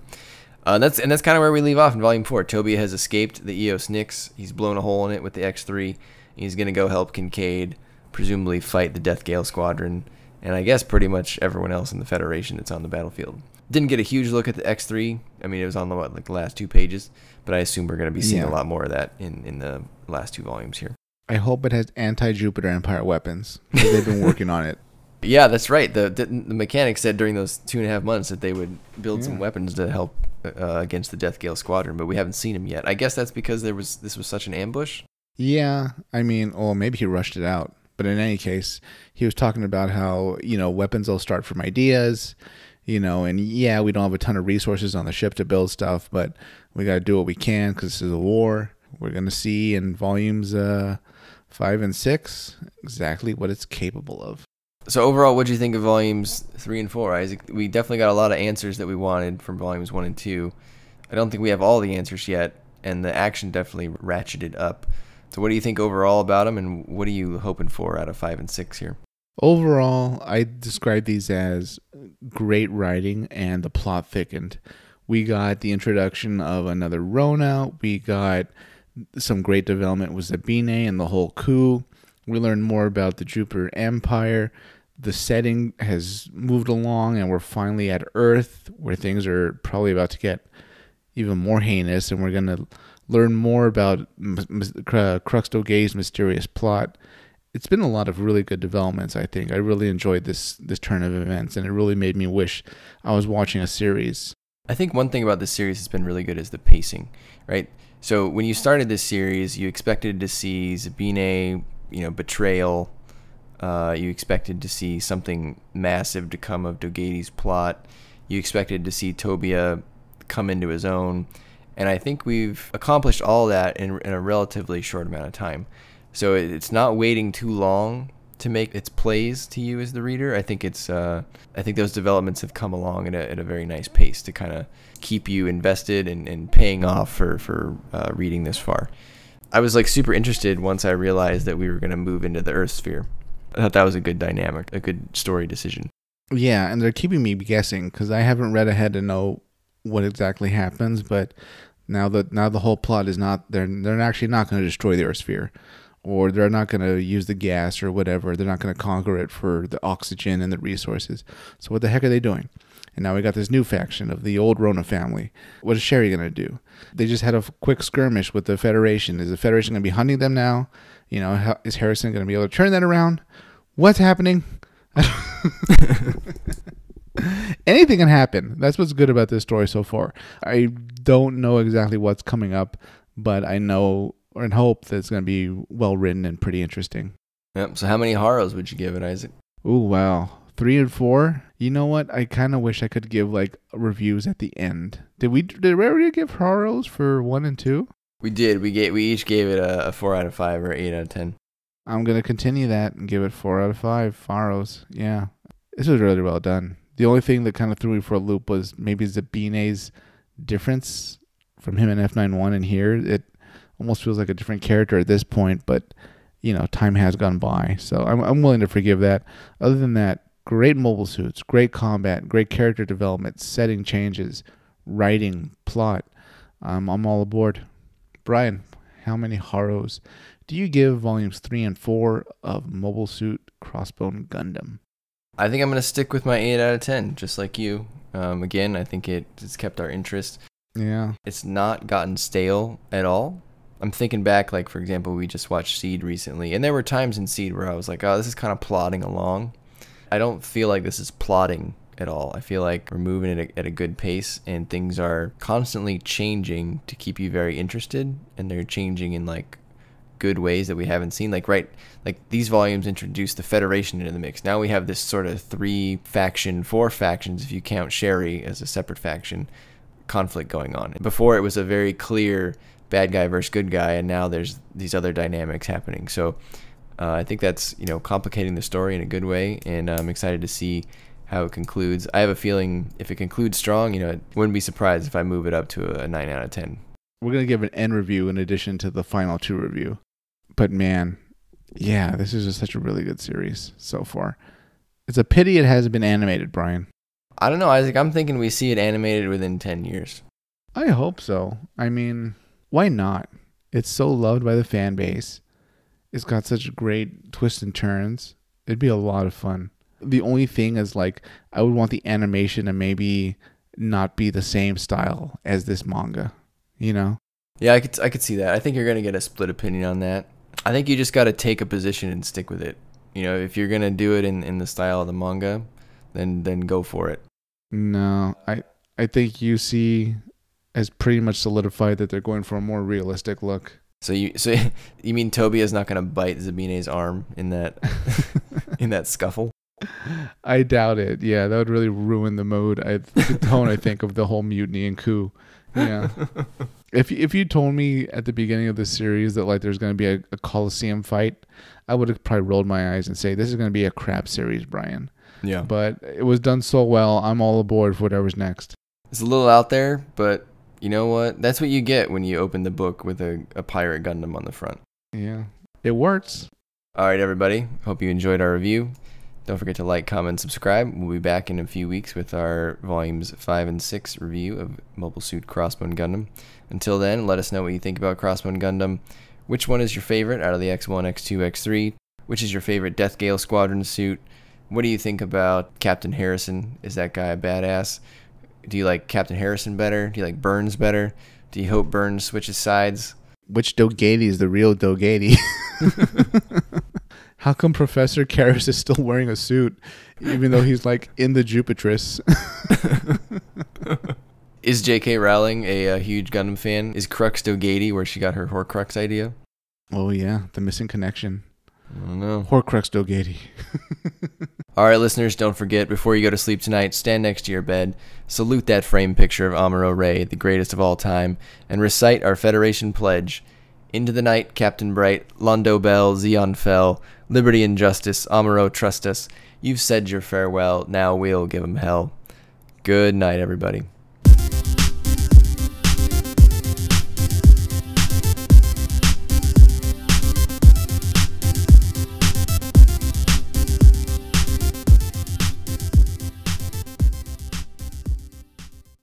S1: that's kind of where we leave off in Volume 4. Tobia has escaped the EOS Nix. He's blown a hole in it with the X3. He's going to go help Kincade, presumably fight the Death Gale Squadron, and I guess pretty much everyone else in the Federation that's on the battlefield. Didn't get a huge look at the X3. I mean, it was on the last 2 pages, but I assume we're going to be seeing a lot more of that in the last 2 volumes here.
S2: I hope it has anti-Jupiter Empire weapons. They've been working on it.
S1: Yeah, that's right. The mechanics said during those 2.5 months that they would build some weapons to help against the Death Gale Squadron, but we haven't seen them yet. I guess that's because this was such an ambush.
S2: Yeah, I mean, or maybe he rushed it out. But in any case, he was talking about how, you know, weapons will start from ideas. You know, and yeah, we don't have a ton of resources on the ship to build stuff, but we got to do what we can because this is a war. We're going to see in volumes 5 and 6 exactly what it's capable of.
S1: So overall, what do you think of volumes 3 and 4, Isaac? We definitely got a lot of answers that we wanted from volumes 1 and 2. I don't think we have all the answers yet, and the action definitely ratcheted up. So what do you think overall about them, and what are you hoping for out of 5 and 6 here?
S2: Overall, I describe these as great writing, and the plot thickened. We got the introduction of another Rona. We got some great development with Zabine and the whole coup. We learned more about the Jupiter Empire. the setting has moved along and we're finally at Earth, where things are probably about to get even more heinous, and we're going to learn more about Crux Dogatie's mysterious plot. It's been a lot of really good developments, I think. I really enjoyed this turn of events, and it really made me wish I was watching a series.
S1: I think one thing about this series that's been really good is the pacing, right? So when you started this series, you expected to see Zabine, betrayal. You expected to see something massive to come of Dogatie's plot. You expected to see Tobia come into his own. And I think we've accomplished all that in a relatively short amount of time. So it's not waiting too long to make its plays to you as the reader. I think those developments have come along at a very nice pace to kind of keep you invested and paying off for reading this far. I was like super interested once I realized that we were going to move into the Earth sphere. I thought that was a good dynamic, a good story decision.
S2: Yeah, and they're keeping me guessing because I haven't read ahead to know what exactly happens. But now the whole plot is not they're actually not going to destroy the Earth sphere, or they're not going to use the gas or whatever. They're not going to conquer it for the oxygen and the resources. So what the heck are they doing? And now we got this new faction of the old Rona family. What is Sherry going to do? They just had a quick skirmish with the Federation. Is the Federation going to be hunting them now? Is Harrison going to be able to turn that around? What's happening? Anything can happen. That's what's good about this story so far. I don't know exactly what's coming up, but I know and hope that it's going to be well written and pretty interesting.
S1: Yep. So how many Haros would you give it, Isaac?
S2: Ooh, wow. 3 and 4. You know what? I kind of wish I could give like reviews at the end. Did we already give Haros for 1 and 2?
S1: We did. We each gave it a 4 out of 5 or 8 out of 10.
S2: I'm going to continue that and give it 4 out of 5. Haros. Yeah. This was really well done. The only thing that kind of threw me for a loop was maybe Zabine's difference from him in F91 and here. It almost feels like a different character at this point, but time has gone by. So I'm willing to forgive that. Other than that, great mobile suits, great combat, great character development, setting changes, writing, plot. I'm all aboard. Brian, how many Haros do you give volumes 3 and 4 of Mobile Suit Crossbone Gundam?
S1: I think I'm going to stick with my 8 out of 10, just like you. Again, I think it's kept our interest.
S2: Yeah.
S1: It's not gotten stale at all. I'm thinking back, like, for example, we just watched Seed recently, and there were times in Seed where I was like, oh, this is kind of plodding along. I don't feel like this is plodding at all. I feel like we're moving at a good pace, and things are constantly changing to keep you very interested, and they're changing in, like, good ways that we haven't seen. Like these volumes introduced the Federation into the mix. Now we have this sort of 4 factions, if you count Sherry as a separate faction, conflict going on. Before it was a very clear bad guy versus good guy, and now there's these other dynamics happening. So I think that's complicating the story in a good way, and I'm excited to see how it concludes. I have a feeling if it concludes strong, I wouldn't be surprised if I move it up to a 9 out of 10.
S2: We're going to give an end review in addition to the final 2 review. But man, yeah, this is just such a really good series so far. It's a pity it hasn't been animated, Brian.
S1: I don't know, Isaac. I'm thinking we see it animated within 10 years.
S2: I hope so. I mean, why not? It's so loved by the fan base. It's got such great twists and turns. It'd be a lot of fun. The only thing is, like, I would want the animation to maybe not be the same style as this manga, Yeah,
S1: I could see that. I think you're going to get a split opinion on that. I think you just got to take a position and stick with it. If you're going to do it in the style of the manga, then go for it.
S2: No, I think UC has pretty much solidified that they're going for a more realistic look.
S1: So you mean Tobia is not going to bite Zabine's arm in that in that scuffle?
S2: I doubt it. Yeah, that would really ruin the mood. The tone, I think, of the whole mutiny and coup. Yeah. If you told me at the beginning of the series that like there's going to be a Coliseum fight, I would have probably rolled my eyes and say this is going to be a crap series, Brian.
S1: Yeah.
S2: But it was done so well. I'm all aboard for whatever's next.
S1: It's a little out there, but you know what? That's what you get when you open the book with a pirate Gundam on the front.
S2: Yeah. It works.
S1: All right, everybody. Hope you enjoyed our review. Don't forget to like, comment, subscribe. We'll be back in a few weeks with our volumes 5 and 6 review of Mobile Suit Crossbone Gundam. Until then, let us know what you think about Crossbone Gundam. Which one is your favorite out of the X1, X2, X3? Which is your favorite Death Gale Squadron suit? What do you think about Captain Harrison? Is that guy a badass? Do you like Captain Harrison better? Do you like Burns better? Do you hope Burns switches sides?
S2: Which Dogatie is the real Dogatie? How come Professor Karras is still wearing a suit, even though he's like in the Jupitrus?
S1: Is J.K. Rowling a huge Gundam fan? Is Crux Dogatie where she got her Horcrux idea?
S2: Oh yeah, the missing connection.
S1: I don't know.
S2: Horcrux Dogatie.
S1: All right, listeners, don't forget, before you go to sleep tonight, stand next to your bed, salute that framed picture of Amuro Ray, the greatest of all time, and recite our Federation pledge. Into the night, Captain Bright, Londo Bell, Xeon fell, liberty and justice, Amuro trust us. You've said your farewell, now we'll give 'em hell. Good night, everybody.